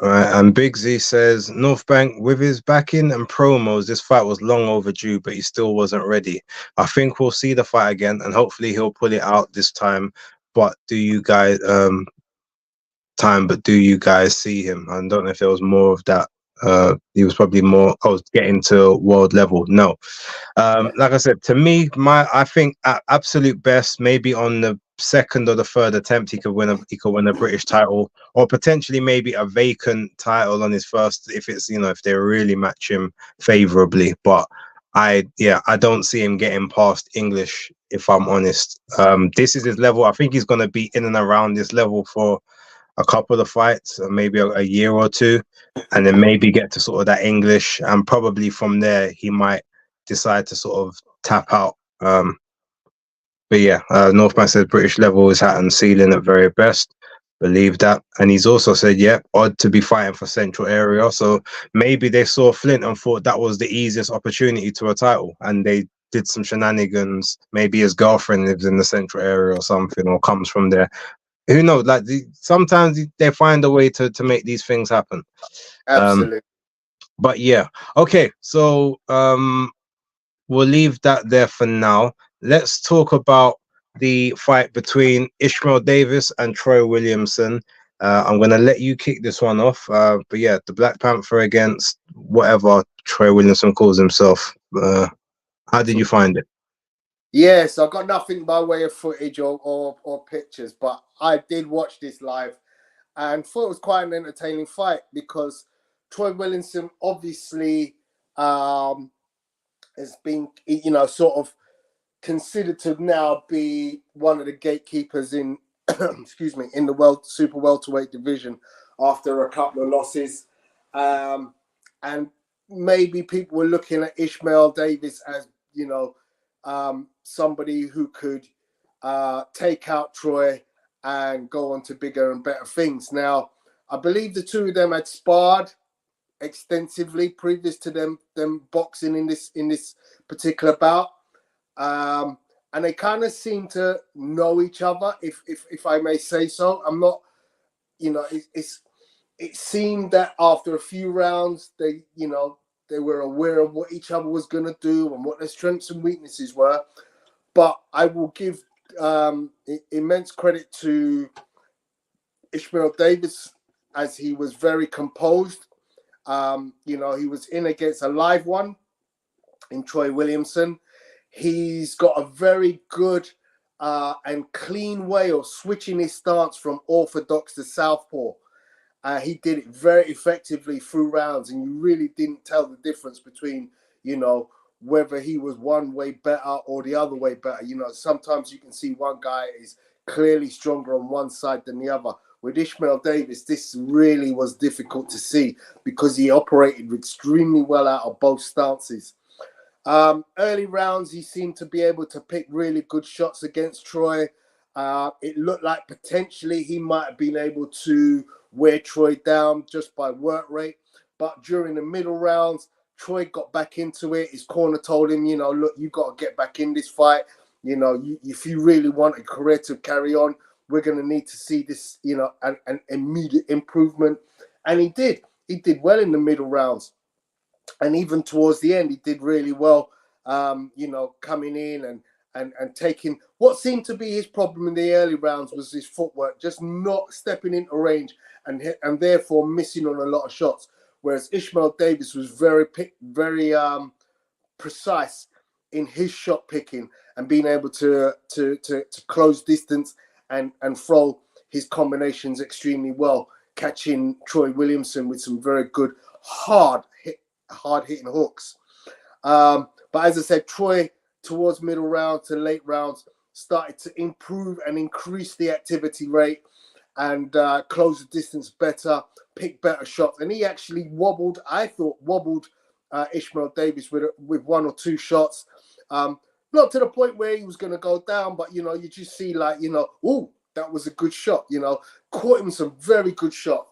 And Big Z says North Bank with his backing and promos, this fight was long overdue, but he still wasn't ready. I think we'll see the fight again, and hopefully he'll pull it out this time. But do you guys do you guys see him? I don't know if there was more of that. He was probably more getting to world level. No. Like I said, to me, I think at absolute best, maybe on the second or the third attempt, he could win a British title, or potentially maybe a vacant title on his first, if it's, you know, if they really match him favorably. But I don't see him getting past English, if I'm honest. This is his level. I think he's gonna be in and around this level for a couple of fights, maybe a year or two, and then maybe get to sort of that English, and probably from there he might decide to sort of tap out. But yeah, Northman said British level is Hatton ceiling at very best. Believe that. And he's also said, yeah, odd to be fighting for central area. So maybe they saw Flint and thought that was the easiest opportunity to a title, and they did some shenanigans. Maybe his girlfriend lives in the central area or something, or comes from there. Who knows? Like sometimes they find a way to make these things happen. Absolutely. But yeah, okay. So we'll leave that there for now. Let's talk about the fight between Ishmael Davis and Troy Williamson. I'm gonna let you kick this one off. But yeah, the Black Panther against whatever Troy Williamson calls himself. How did you find it? Yes, I got nothing by way of footage or pictures, but I did watch this live and thought it was quite an entertaining fight because Troy Williamson obviously has been, you know, sort of considered to now be one of the gatekeepers in, excuse me, in the super welterweight division after a couple of losses, and maybe people were looking at Ishmael Davis as, you know, somebody who could take out Troy and go on to bigger and better things. Now, I believe the two of them had sparred extensively previous to them boxing in this particular bout. and they kind of seem to know each other, if I may say so. I'm not, it seemed that after a few rounds, they were aware of what each other was going to do and what their strengths and weaknesses were. But I will give immense credit to Ishmael Davis, as he was very composed. He was in against a live one in Troy Williamson. He's got a very good and clean way of switching his stance from orthodox to southpaw. He did it very effectively through rounds, and you really didn't tell the difference between, whether he was one way better or the other way better. Sometimes you can see one guy is clearly stronger on one side than the other. With Ishmael Davis, this really was difficult to see because he operated extremely well out of both stances. Early rounds, he seemed to be able to pick really good shots against Troy. It looked like potentially he might have been able to wear Troy down just by work rate. But during the middle rounds, Troy got back into it. His corner told him, look, you've got to get back in this fight. If you really want a career to carry on, we're going to need to see this, an immediate improvement. And he did. He did well in the middle rounds. And even towards the end, he did really well, coming in and taking what seemed to be his problem in the early rounds was his footwork, just not stepping into range and therefore missing on a lot of shots. Whereas Ishmael Davis was very precise in his shot picking and being able to close distance and throw his combinations extremely well, catching Troy Williamson with some very good hard hitting hooks. But as I said, Troy towards middle round to late rounds started to improve and increase the activity rate and close the distance better, pick better shots. And he actually wobbled Ishmael Davis with one or two shots. Not to the point where he was going to go down, but, you just see ooh, that was a good shot, caught him some very good shot.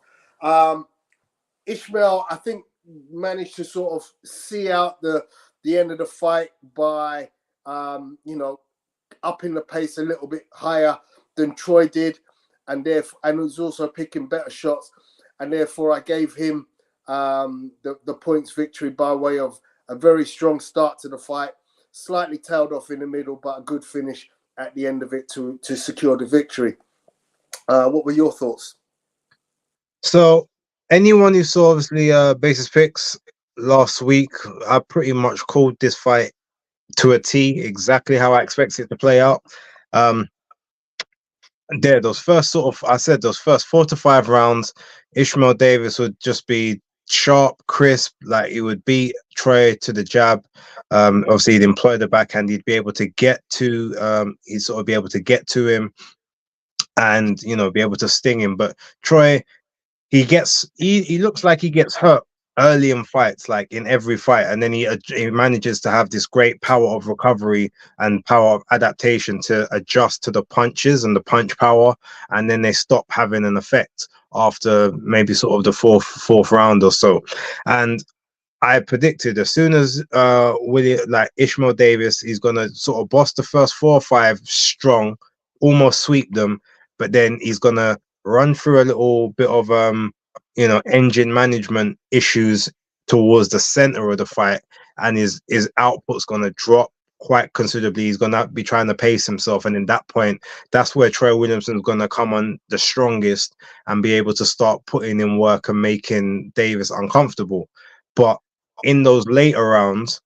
Ishmael, I think, managed to sort of see out the end of the fight by, upping the pace a little bit higher than Troy did. And was also picking better shots. And therefore, I gave him the points victory by way of a very strong start to the fight. Slightly tailed off in the middle, but a good finish at the end of it to secure the victory. What were your thoughts? So, anyone who saw obviously Basis Picks last week, I pretty much called this fight to a T, exactly how I expected it to play out. Those first 4 to 5 rounds, Ishmael Davis would just be sharp, crisp, like he would beat Troy to the jab. Obviously, he'd employ the backhand. He'd be able to get to, be able to get to him, and be able to sting him. But Troy, he looks like he gets hurt early in fights, like in every fight, and then he manages to have this great power of recovery and power of adaptation to adjust to the punches and the punch power, and then they stop having an effect after maybe sort of the fourth round or so. And I predicted as soon as Ishmael Davis, he's gonna sort of boss the first 4 or 5 strong, almost sweep them, but then he's gonna run through a little bit of engine management issues towards the center of the fight, and his output's gonna drop quite considerably. He's gonna be trying to pace himself, and in that point, that's where Troy Williamson's gonna come on the strongest and be able to start putting in work and making Davis uncomfortable. But in those later rounds,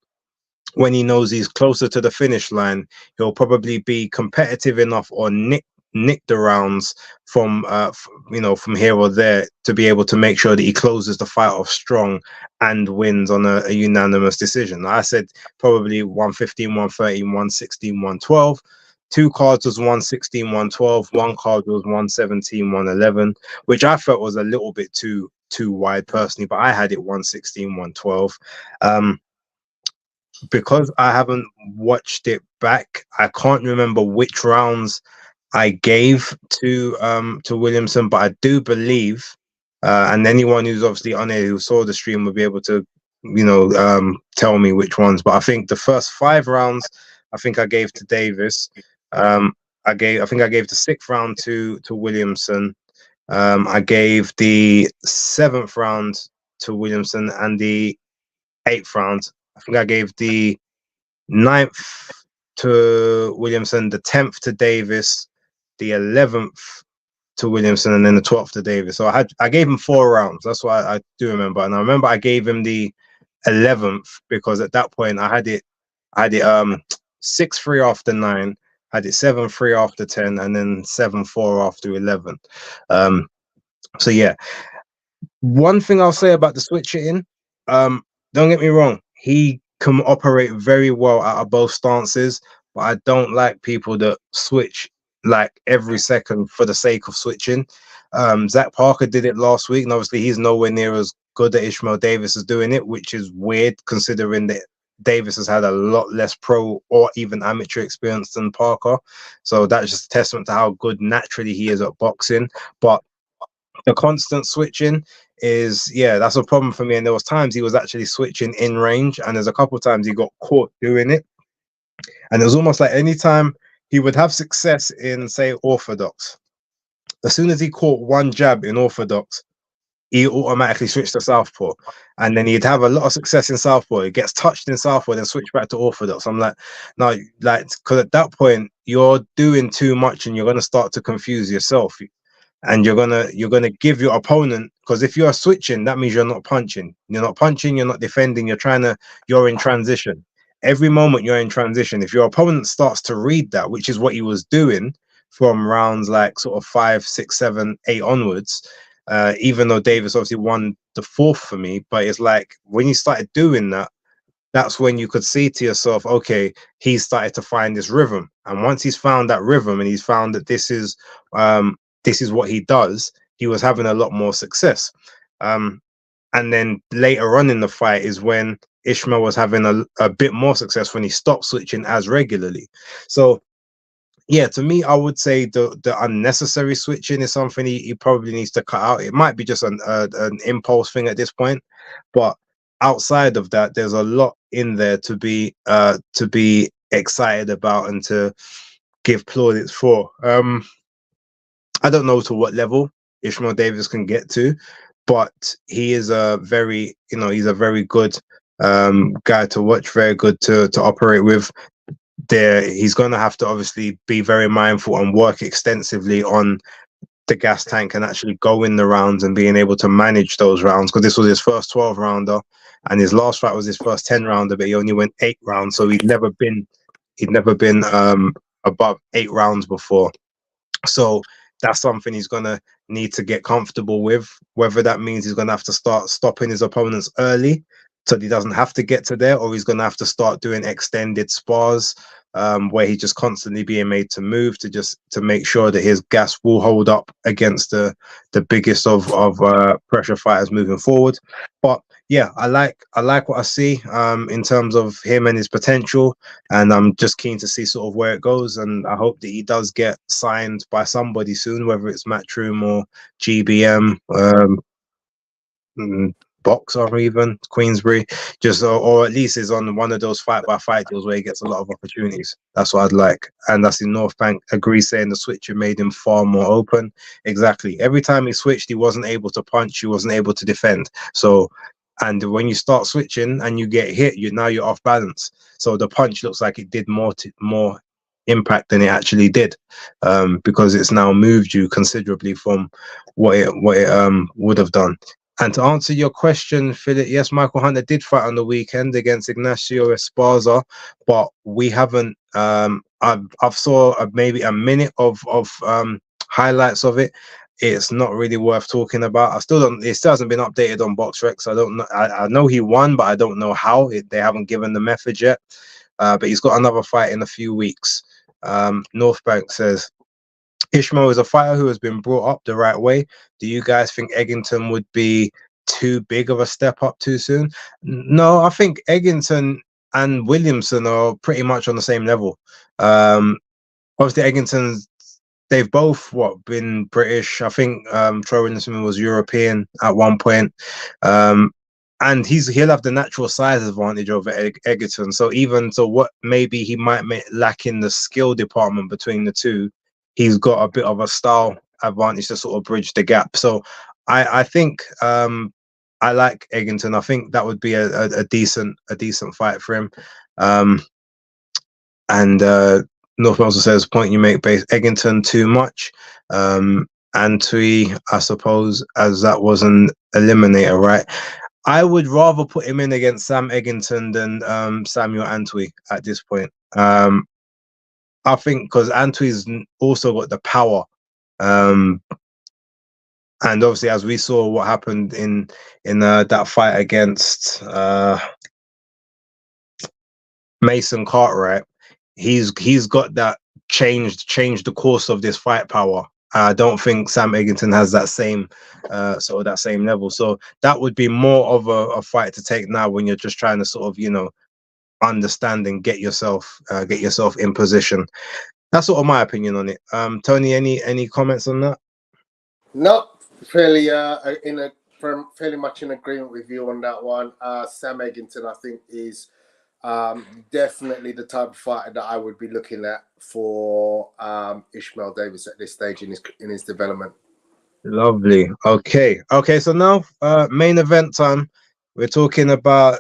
when he knows he's closer to the finish line, he'll probably be competitive enough or nick the rounds from here or there to be able to make sure that he closes the fight off strong and wins on a unanimous decision. I said probably 115, 113, 116, 112. 2 cards was 116, 112. 1 card was 117, 111, which I felt was a little bit too wide personally, but I had it 116, 112. Because I haven't watched it back, I can't remember which rounds I gave to Williamson, but I do believe, and anyone who's obviously on it who saw the stream will be able to, tell me which ones. But I think the first 5 rounds I think I gave to Davis. I think I gave the 6th round to Williamson. I gave the 7th round to Williamson and the 8th round. I think I gave the 9th to Williamson, the 10th to Davis, the 11th to Williamson, and then the 12th to Davis. So I gave him 4 rounds. That's what I do remember. And I remember I gave him the 11th because at that point I had it 6-3 after 9, had it 7-3 after 10, and then 7-4 after 11. So yeah, one thing I'll say about the switch hitting, don't get me wrong, he can operate very well out of both stances, but I don't like people that switch like every second for the sake of switching. Zach Parker did it last week, and obviously he's nowhere near as good that Ishmael Davis is doing it, which is weird considering that Davis has had a lot less pro or even amateur experience than Parker. So that's just a testament to how good naturally he is at boxing. But the constant switching is, yeah, that's a problem for me. And there was times he was actually switching in range, and there's a couple of times he got caught doing it. And it was almost like anytime he would have success in, say, orthodox, as soon as he caught one jab in orthodox, he automatically switched to southpaw, and then he'd have a lot of success in southpaw. He gets touched in southpaw, then switch back to orthodox. I'm like, no, like, because at that point you're doing too much, and you're gonna start to confuse yourself, and you're gonna give your opponent, because if you are switching, that means you're not punching. You're not punching. You're not defending. You're in transition. Every moment you're in transition. If your opponent starts to read that, which is what he was doing from rounds like sort of 5, 6, 7, 8 onwards. Even though Davis obviously won the 4th for me, but it's like when you started doing that, that's when you could see to yourself, okay, he's started to find this rhythm. And once he's found that rhythm and he's found that this is what he does, he was having a lot more success. And then later on in the fight is when Ishmael was having a bit more success when he stopped switching as regularly. So yeah, to me, I would say the unnecessary switching is something he probably needs to cut out. It might be just an impulse thing at this point, but outside of that, there's a lot in there to be excited about and to give plaudits for. I don't know to what level Ishmael Davis can get to, but he is a very, he's a very good guy to watch, very good to operate with. He's going to have to obviously be very mindful and work extensively on the gas tank and actually go in the rounds and being able to manage those rounds, because this was his first 12 rounder and his last fight was his first 10 rounder, but he only went 8 rounds, so he'd never been above 8 rounds before. So that's something he's going to need to get comfortable with, whether that means he's going to have to start stopping his opponents early so he doesn't have to get to there, or he's going to have to start doing extended spars where he's just constantly being made to move to make sure that his gas will hold up against the biggest of pressure fighters moving forward. But yeah, I like what I see in terms of him and his potential, and I'm just keen to see sort of where it goes, and I hope that he does get signed by somebody soon, whether it's Matchroom or GBM, Box, or even Queensbury, or at least is on one of those fight-by-fight deals where he gets a lot of opportunities. That's what I'd like. And that's in North Bank agrees, saying the switcher made him far more open. Exactly. Every time he switched, he wasn't able to punch, he wasn't able to defend. So, and when you start switching and you get hit, you're off balance. So the punch looks like it did more impact than it actually did, because it's now moved you considerably from what it would have done. And to answer your question, Philip, yes, Michael Hunter did fight on the weekend against Ignacio Esparza, but we haven't. I've saw maybe a minute of highlights of it. It's not really worth talking about. It still hasn't been updated on BoxRec. I don't know. I know he won, but I don't know how. They haven't given the method yet. But he's got another fight in a few weeks. North Bank says, Ishmael is a fighter who has been brought up the right way. Do you guys think Eggington would be too big of a step up too soon? No, I think Eggington and Williamson are pretty much on the same level. Obviously, Eggington, they've both been British. I think Troy Williamson was European at one point. and he'll have the natural size advantage over Egerton. So even so, what maybe he might lack in the skill department between the two, he's got a bit of a style advantage to sort of bridge the gap. So I think I like Egerton. I think that would be a decent fight for him. And North also says, point you make, base Egerton too much. Antwi, I suppose, as that was an eliminator, right? I would rather put him in against Sam Eggington than Samuel Antwi at this point. I think because Antwi's also got the power. And obviously, as we saw what happened in that fight against Mason Cartwright, he's got that changed the course of this fight power. I don't think Sam Eggington has that same sort of that same level. So that would be more of a fight to take now when you're just trying to sort of, you know, understand and get yourself in position. That's sort of my opinion on it. Tony, any comments on that? No, fairly fairly much in agreement with you on that one. Sam Eggington, I think, is definitely the type of fighter that I would be looking at for Ishmael Davis at this stage in his development. Lovely. Okay. So now main event time. We're talking about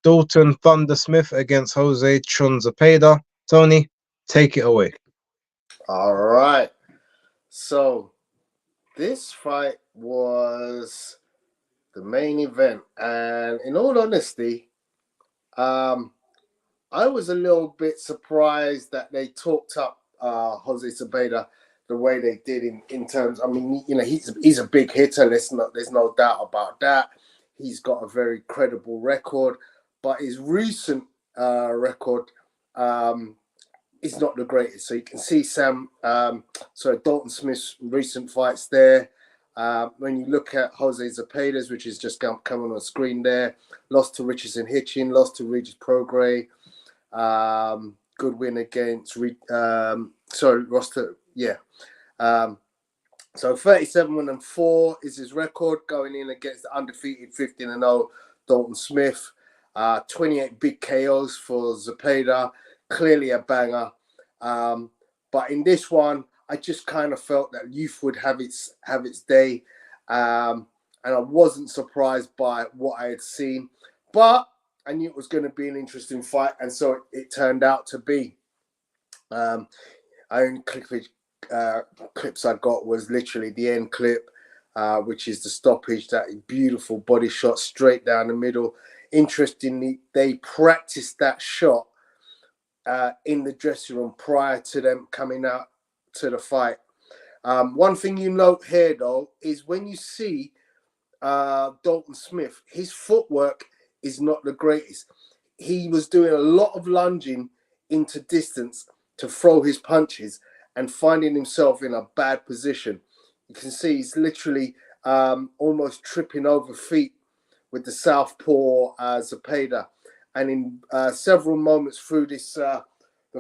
Dalton Thundersmith against Jose Chun Zepeda. Tony, take it away. All right. So this fight was the main event, and in all honesty, I was a little bit surprised that they talked up Jose Zepeda the way they did in terms. I mean, you know, he's a big hitter. There's no doubt about that. He's got a very credible record, but his recent record is not the greatest. So you can see Dalton Smith's recent fights there. When you look at Jose Zepeda's, which is just coming on the screen there, lost to Richardson Hitchin, lost to Regis Prograis, good win against so 37-4 is his record, going in against the undefeated 15-0 Dalton Smith. 28 big KOs for Zepeda, clearly a banger. But in this one, I just kind of felt that youth would have its day, and I wasn't surprised by what I had seen. But I knew it was going to be an interesting fight, and so it turned out to be. Only clips I got was literally the end clip, which is the stoppage, that beautiful body shot straight down the middle. Interestingly, they practiced that shot in the dressing room prior to them coming out to the fight. One thing you note here, though, is when you see Dalton Smith, his footwork is not the greatest. He was doing a lot of lunging into distance to throw his punches and finding himself in a bad position. You can see he's literally almost tripping over feet with the southpaw Zepeda. And in several moments through this, the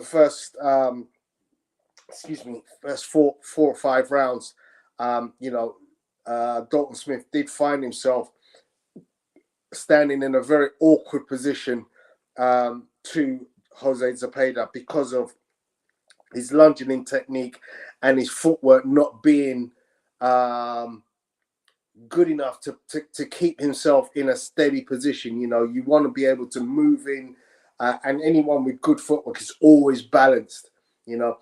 first four or five rounds, Dalton Smith did find himself standing in a very awkward position to Jose Zepeda because of his lunging technique and his footwork not being good enough to keep himself in a steady position. You know, you want to be able to move in, and anyone with good footwork is always balanced. You know,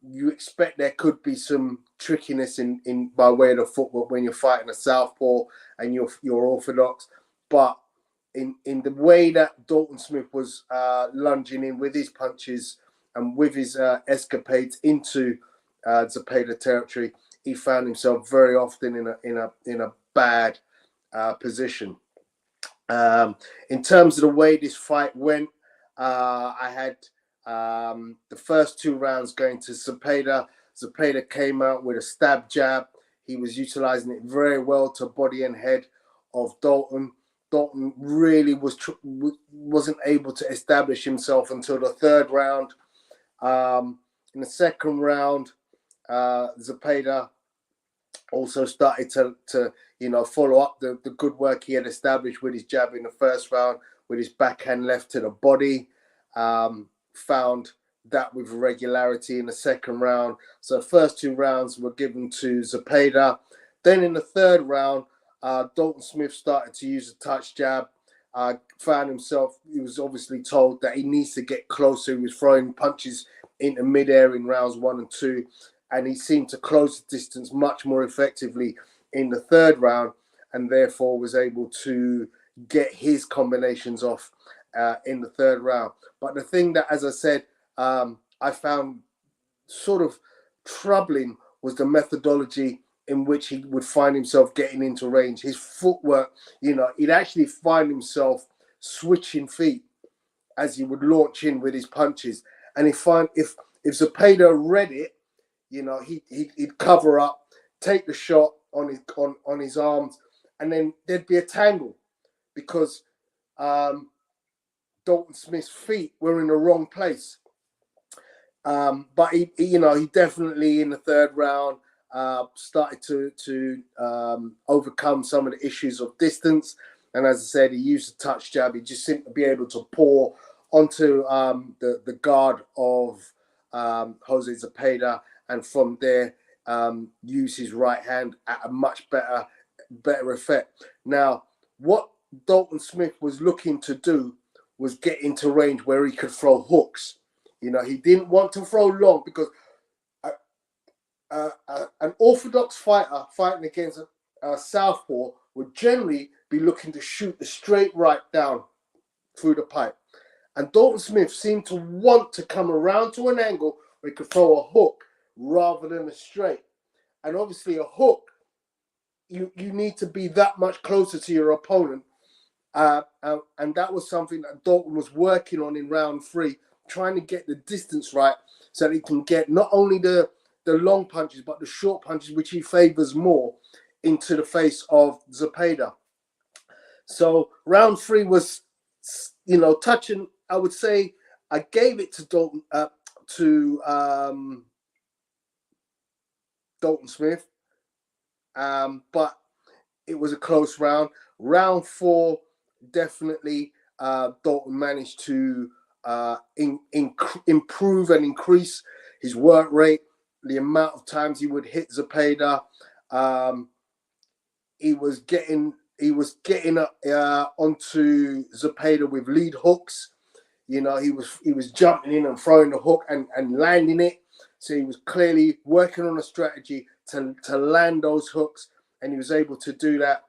you expect there could be some trickiness in by way of the footwork when you're fighting a southpaw and you're orthodox, but in the way that Dalton Smith was lunging in with his punches and with his escapades into Zepeda territory, he found himself very often in a bad position. In terms of the way this fight went, I had the first two rounds going to Zepeda. Zepeda came out with a stab jab. He was utilizing it very well to body and head of Dalton. Dalton really wasn't able to establish himself until the third round. In the second round, Zepeda also started to follow up the good work he had established with his jab in the first round, with his backhand left to the body. Found that with regularity in the second round. So the first 2 rounds were given to Zepeda. Then in the third round, Dalton Smith started to use a touch jab. Found himself, he was obviously told that he needs to get closer. He was throwing punches into midair in rounds 1 and 2, and he seemed to close the distance much more effectively in the third round, and therefore was able to get his combinations off in the third round. But the thing that, as I said, I found sort of troubling was the methodology in which he would find himself getting into range. His footwork, he'd actually find himself switching feet as he would launch in with his punches. And if Zepeda read it, he'd cover up, take the shot on his arms, and then there'd be a tangle because Dalton Smith's feet were in the wrong place. But he definitely in the third round started to overcome some of the issues of distance. And as I said, he used a touch jab. He just seemed to be able to pour onto the guard of Jose Zepeda, and from there use his right hand at a much better effect. Now, what Dalton Smith was looking to do was get into range where he could throw hooks. He didn't want to throw long because an orthodox fighter fighting against a southpaw would generally be looking to shoot the straight right down through the pipe. And Dalton Smith seemed to want to come around to an angle where he could throw a hook rather than a straight. And obviously a hook, you need to be that much closer to your opponent. And that was something that Dalton was working on in round 3, trying to get the distance right so that he can get not only the long punches, but the short punches, which he favors more, into the face of Zepeda. So round 3 was, touching. I would say I gave it to Dalton, Dalton Smith, but it was a close round. Round 4, definitely Dalton managed to improve and increase his work rate, the amount of times he would hit Zepeda. He was getting onto Zepeda with lead hooks. He was jumping in and throwing the hook and landing it. So he was clearly working on a strategy to land those hooks, and he was able to do that.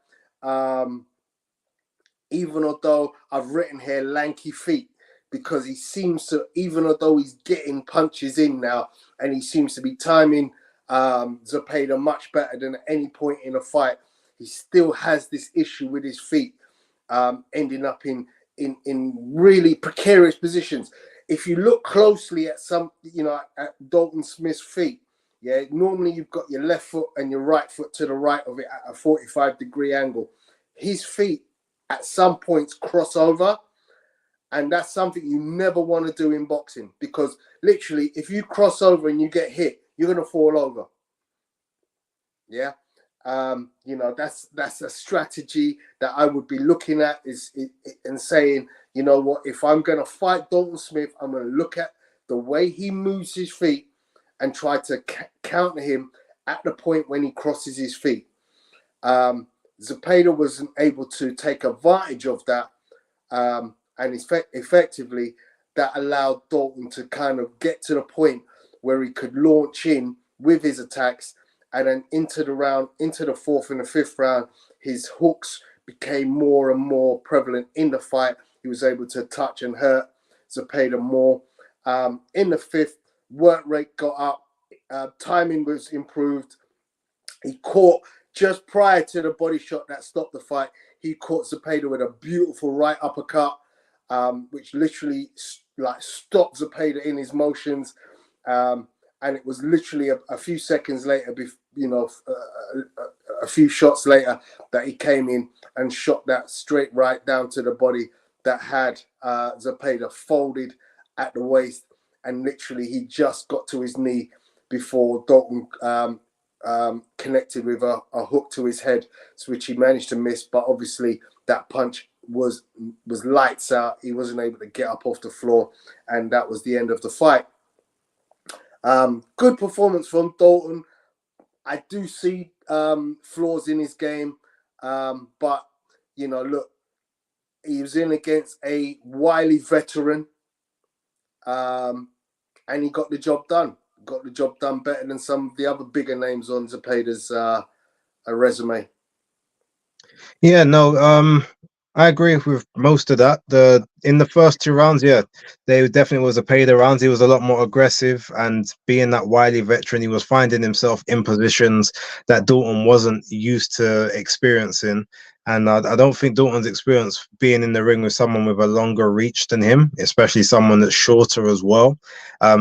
Even although I've written here lanky feet, because he seems to, even although he's getting punches in now, and he seems to be timing Zepeda much better than at any point in a fight, he still has this issue with his feet, ending up in really precarious positions. If you look closely at at Dalton Smith's feet, normally you've got your left foot and your right foot to the right of it at a 45-degree angle. His feet at some points cross over, and that's something you never want to do in boxing, because literally if you cross over and you get hit, you're going to fall over. That's a strategy that I would be looking at and saying, you know what, if I'm going to fight Dalton Smith, I'm going to look at the way he moves his feet and try to counter him at the point when he crosses his feet. Zepeda wasn't able to take advantage of that, and effectively that allowed Dalton to kind of get to the point where he could launch in with his attacks. And then into the 4th and the 5th round, his hooks became more and more prevalent in the fight. He was able to touch and hurt Zepeda more. In the 5th, work rate got up, timing was improved. He caught, just prior to the body shot that stopped the fight, he caught Zepeda with a beautiful right uppercut, which literally stopped Zepeda in his motions. And it was literally a few seconds later, a few shots later, that he came in and shot that straight right down to the body that had Zepeda folded at the waist. And literally he just got to his knee before Dalton connected with a hook to his head, which he managed to miss. But obviously that punch was lights out. He wasn't able to get up off the floor, and that was the end of the fight. Good performance from Dalton. I do see flaws in his game, but look, he was in against a wily veteran, and he got the job done. Got the job done better than some of the other bigger names on Zapa's resume. Yeah, no, I agree with most of that. In the first 2 rounds, yeah, they definitely was a pay the rounds. He was a lot more aggressive, and being that wily veteran, he was finding himself in positions that Dalton wasn't used to experiencing. And I don't think Dalton's experience being in the ring with someone with a longer reach than him, especially someone that's shorter as well.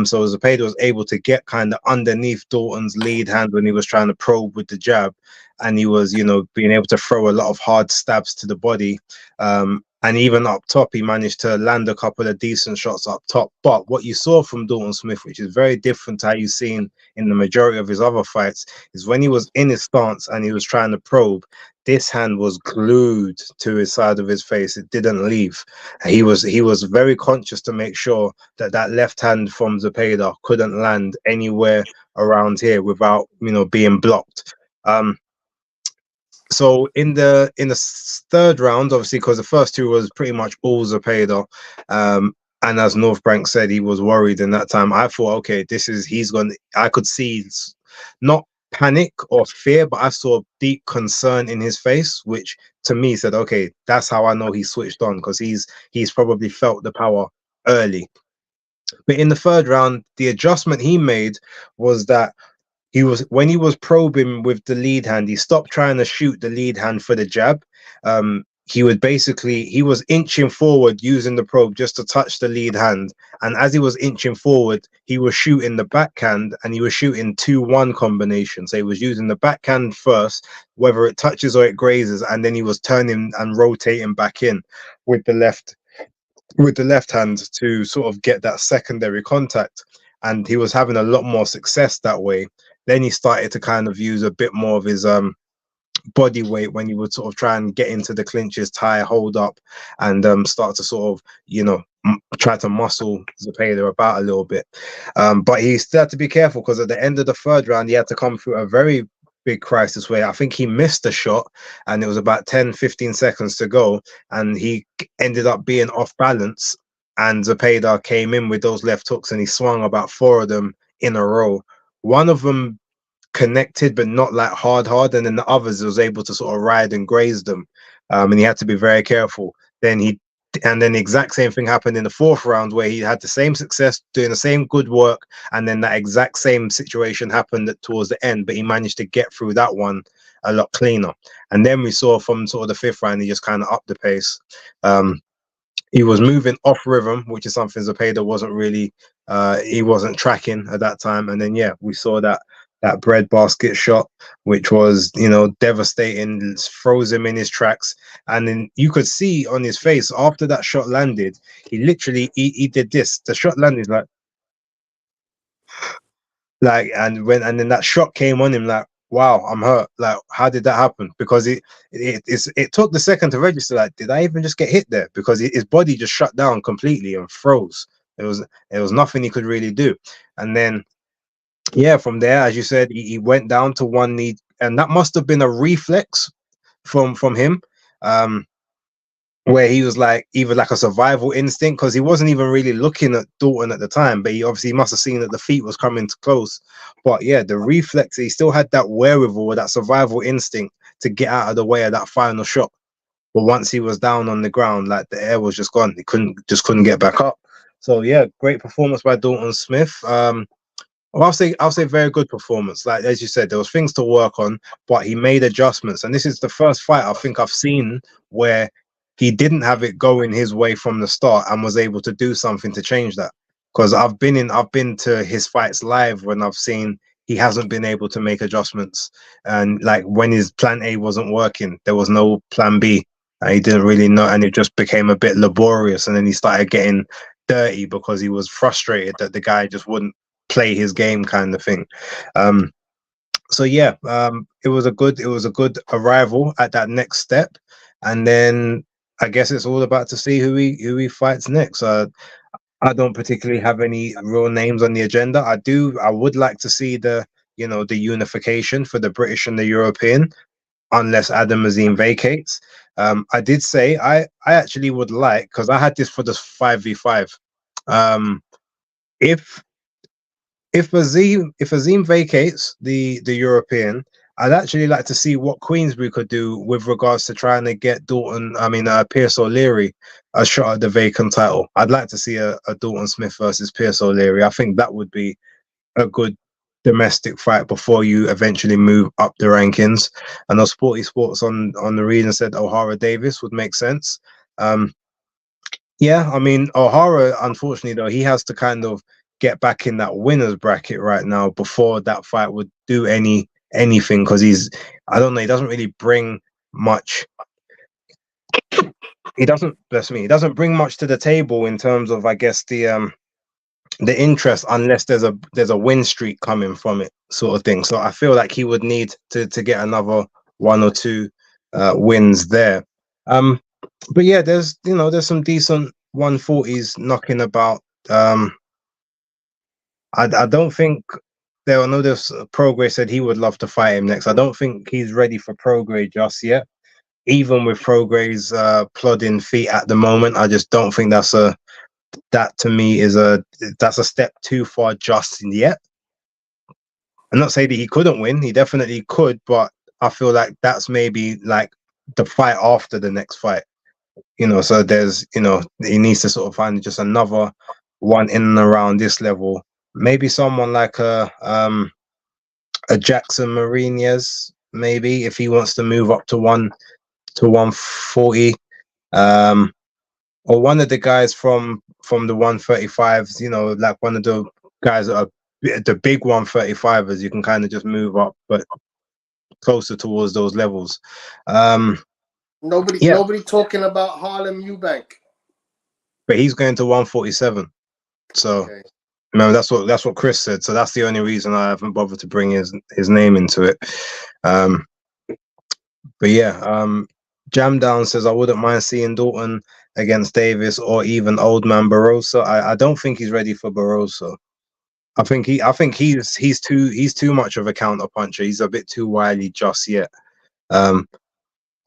So Zapata was able to get kind of underneath Dalton's lead hand when he was trying to probe with the jab. And he was, being able to throw a lot of hard stabs to the body. And even up top, he managed to land a couple of decent shots up top. But what you saw from Dalton Smith, which is very different to how you've seen in the majority of his other fights, is when he was in his stance and he was trying to probe, this hand was glued to his side of his face. It didn't leave. He was very conscious to make sure that that left hand from Zapata couldn't land anywhere around here without, being blocked. So in the third round, obviously, because the first two was pretty much all Zapata, and as Northbank said, he was worried in that time. I thought, okay, I could see not panic or fear, but I saw deep concern in his face, which to me said, okay, that's how I know he switched on, because he's probably felt the power early. But in the third round, the adjustment he made was that when he was probing with the lead hand, he stopped trying to shoot the lead hand for the jab. He was inching forward using the probe just to touch the lead hand. And as he was inching forward, he was shooting the backhand, and he was shooting 2-1 combinations. So he was using the backhand first, whether it touches or it grazes, and then he was turning and rotating back in with the left hand to sort of get that secondary contact. And he was having a lot more success that way. Then he started to kind of use a bit more of his body weight when he would sort of try and get into the clinches, tie, hold up, and start to sort of, try to muscle Zapata about a little bit. But he still had to be careful, because at the end of the third round, he had to come through a very big crisis where I think he missed a shot, and it was about 10-15 seconds to go, and he ended up being off balance, and Zapata came in with those left hooks, and he swung about 4 of them in a row. One of them connected, but not like hard, and then the others was able to sort of ride and graze them, and he had to be very careful. Then the exact same thing happened in the fourth round, where he had the same success doing the same good work, and then that exact same situation happened towards the end, but he managed to get through that one a lot cleaner. And then we saw from sort of the fifth round, he just kind of upped the pace. He was moving off rhythm, which is something Zapata wasn't really, he wasn't tracking at that time. And then, yeah, we saw that breadbasket shot, which was, devastating, froze him in his tracks. And then you could see on his face after that shot landed, he literally, he did this. The shot landed and then that shot came on him like, wow, I'm hurt. Like, how did that happen? Because it took the second to register. Like, did I even just get hit there? Because his body just shut down completely and froze. It was nothing he could really do. And then, yeah, from there, as you said, he went down to one knee, and that must have been a reflex from him, where he was like either like a survival instinct, because he wasn't even really looking at Dalton at the time, but he obviously must have seen that the feet was coming close. But yeah, the reflex, he still had that wherewithal, that survival instinct to get out of the way of that final shot. But once he was down on the ground, like the air was just gone. He couldn't get back up. So yeah, great performance by Dalton Smith. I'll say very good performance. Like, as you said, there was things to work on, but he made adjustments. And this is the first fight I think I've seen where he didn't have it going his way from the start and was able to do something to change that. Because I've been to his fights live when I've seen he hasn't been able to make adjustments. And like when his plan A wasn't working, there was no plan B. And he didn't really know, and it just became a bit laborious. And then he started getting dirty because he was frustrated that the guy just wouldn't play his game, kind of thing. So yeah, it was a good arrival at that next step, and then I guess it's all about to see who he fights next. I don't particularly have any real names on the agenda. I would like to see the unification for the British and the European, unless Adam Azim vacates. I did say I actually would like, because I had this for the 5v5. If Azim vacates the European, I'd actually like to see what Queensbury could do with regards to trying to get Pierce O'Leary a shot at the vacant title. I'd like to see a Dalton Smith versus Pierce O'Leary. I think that would be a good domestic fight before you eventually move up the rankings. I know Sporty Sports on the reason said O'Hara Davis would make sense. Yeah, I mean, O'Hara, unfortunately, though, he has to kind of get back in that winner's bracket right now before that fight would do anything, because I don't know, he doesn't really bring much. He doesn't bring much to the table in terms of, I guess, the interest, unless there's a win streak coming from it, sort of thing. So I feel like he would need to get another one or two wins there. But yeah, there's some decent 140s knocking about. I don't think I know there's Progress said he would love to fight him next. I don't think he's ready for Progress just yet. Even with Progress plodding feet at the moment, I just don't think that to me that's a step too far just yet. I'm not saying that he couldn't win, he definitely could, but I feel like that's maybe like the fight after the next fight. So there's, he needs to sort of find just another one in and around this level. Maybe someone like a Jackson Marinez, maybe, if he wants to move up to 140. Or one of the guys from the 135s, like one of the guys that are the big 135ers, you can kind of just move up, but closer towards those levels. Nobody talking about Harlem Eubank. But he's going to 147. So Okay. remember, that's what Chris said. So that's the only reason I haven't bothered to bring his name into it. But yeah, Jam Down says I wouldn't mind seeing Dalton against Davis or even old man Barroso. I don't think he's ready for Barroso. I think he's too much of a counter puncher. He's a bit too wily just yet.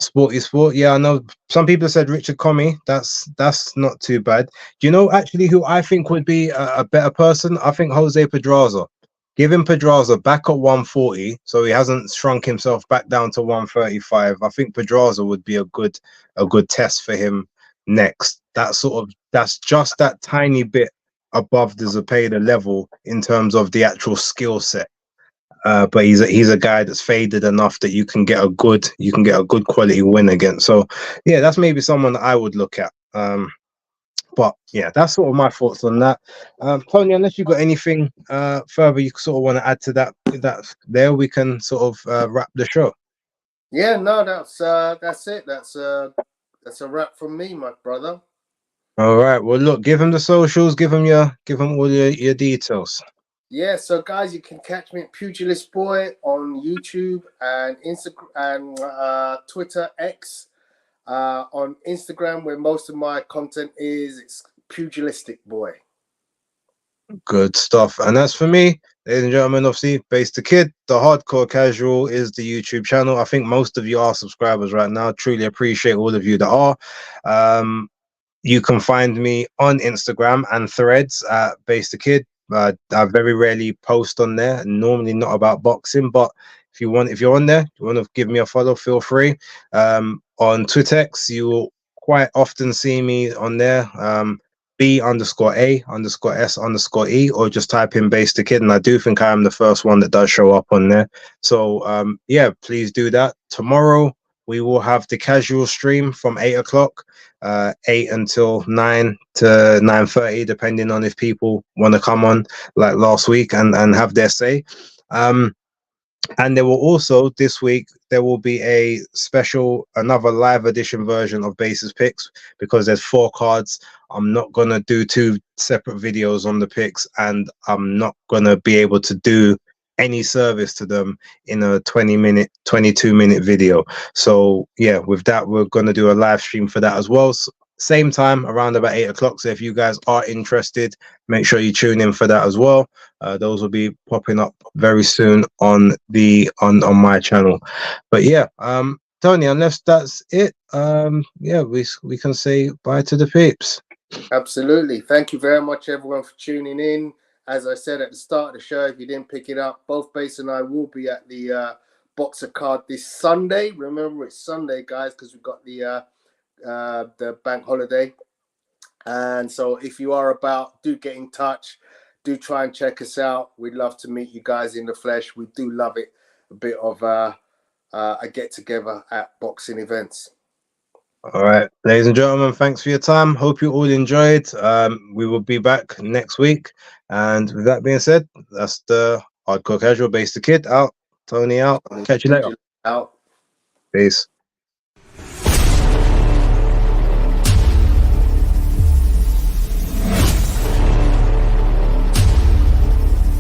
Sporty Sport, yeah, I know some people said Richard Comey. That's not too bad. Do you know actually who I think would be a better person? I think Jose Pedraza. Give him Pedraza back at 140, so he hasn't shrunk himself back down to 135. I think Pedraza would be a good test for him next. That's just that tiny bit above the Zepeda level in terms of the actual skill set. But he's a guy that's faded enough that you can get a good quality win against. So yeah, that's maybe someone that I would look at. But yeah, that's sort of my thoughts on that. Tony, unless you've got anything further you sort of want to add to that there, we can sort of wrap the show. Yeah, no, that's it. That's a wrap from me, my brother. All right. Well, look, give him the socials, give him all your details. Yeah, so guys, you can catch me at Pugilistboy on YouTube and Instagram and Twitter X. On Instagram, where most of my content is, it's Pugilistboy. Good stuff. And as for me, ladies and gentlemen, obviously, BaseDaKID, the hardcore casual is the YouTube channel. I think most of you are subscribers right now. Truly appreciate all of you that are. You can find me on Instagram and Threads at BaseDaKID. I very rarely post on there, normally not about boxing, but if you're on there, you want to give me a follow, feel free. On Twittex, you will quite often see me on there, B_A_S_E, or just type in BaseDaKID, and I do think I am the first one that does show up on there. So yeah, please do that. Tomorrow we will have the casual stream from 8 o'clock. 8 until 9 to 9:30, depending on if people want to come on like last week and have their say. And there will also this week there will be a special, another live edition version of Bases Picks, because there's 4 cards. I'm not gonna do 2 separate videos on the picks, and I'm not gonna be able to do any service to them in a 20-minute, 22-minute video. So yeah, with that, we're going to do a live stream for that as well. So, same time, around about 8 o'clock. So if you guys are interested, make sure you tune in for that as well. Those will be popping up very soon on the on my channel. But yeah, Tony, unless that's it, yeah, we can say bye to the peeps. Absolutely. Thank you very much, everyone, for tuning in. As I said at the start of the show, if you didn't pick it up, both Base and I will be at the Boxer Card this Sunday. Remember, it's Sunday, guys, because we've got the bank holiday. And so if you are about, do get in touch. Do try and check us out. We'd love to meet you guys in the flesh. We do love it. A bit of a get-together at boxing events. All right, ladies and gentlemen, thanks for your time. Hope you all enjoyed. We will be back next week. And with that being said, that's the Hardcore Casual BaseDaKID out. Tony out. Catch you later. Out. Peace.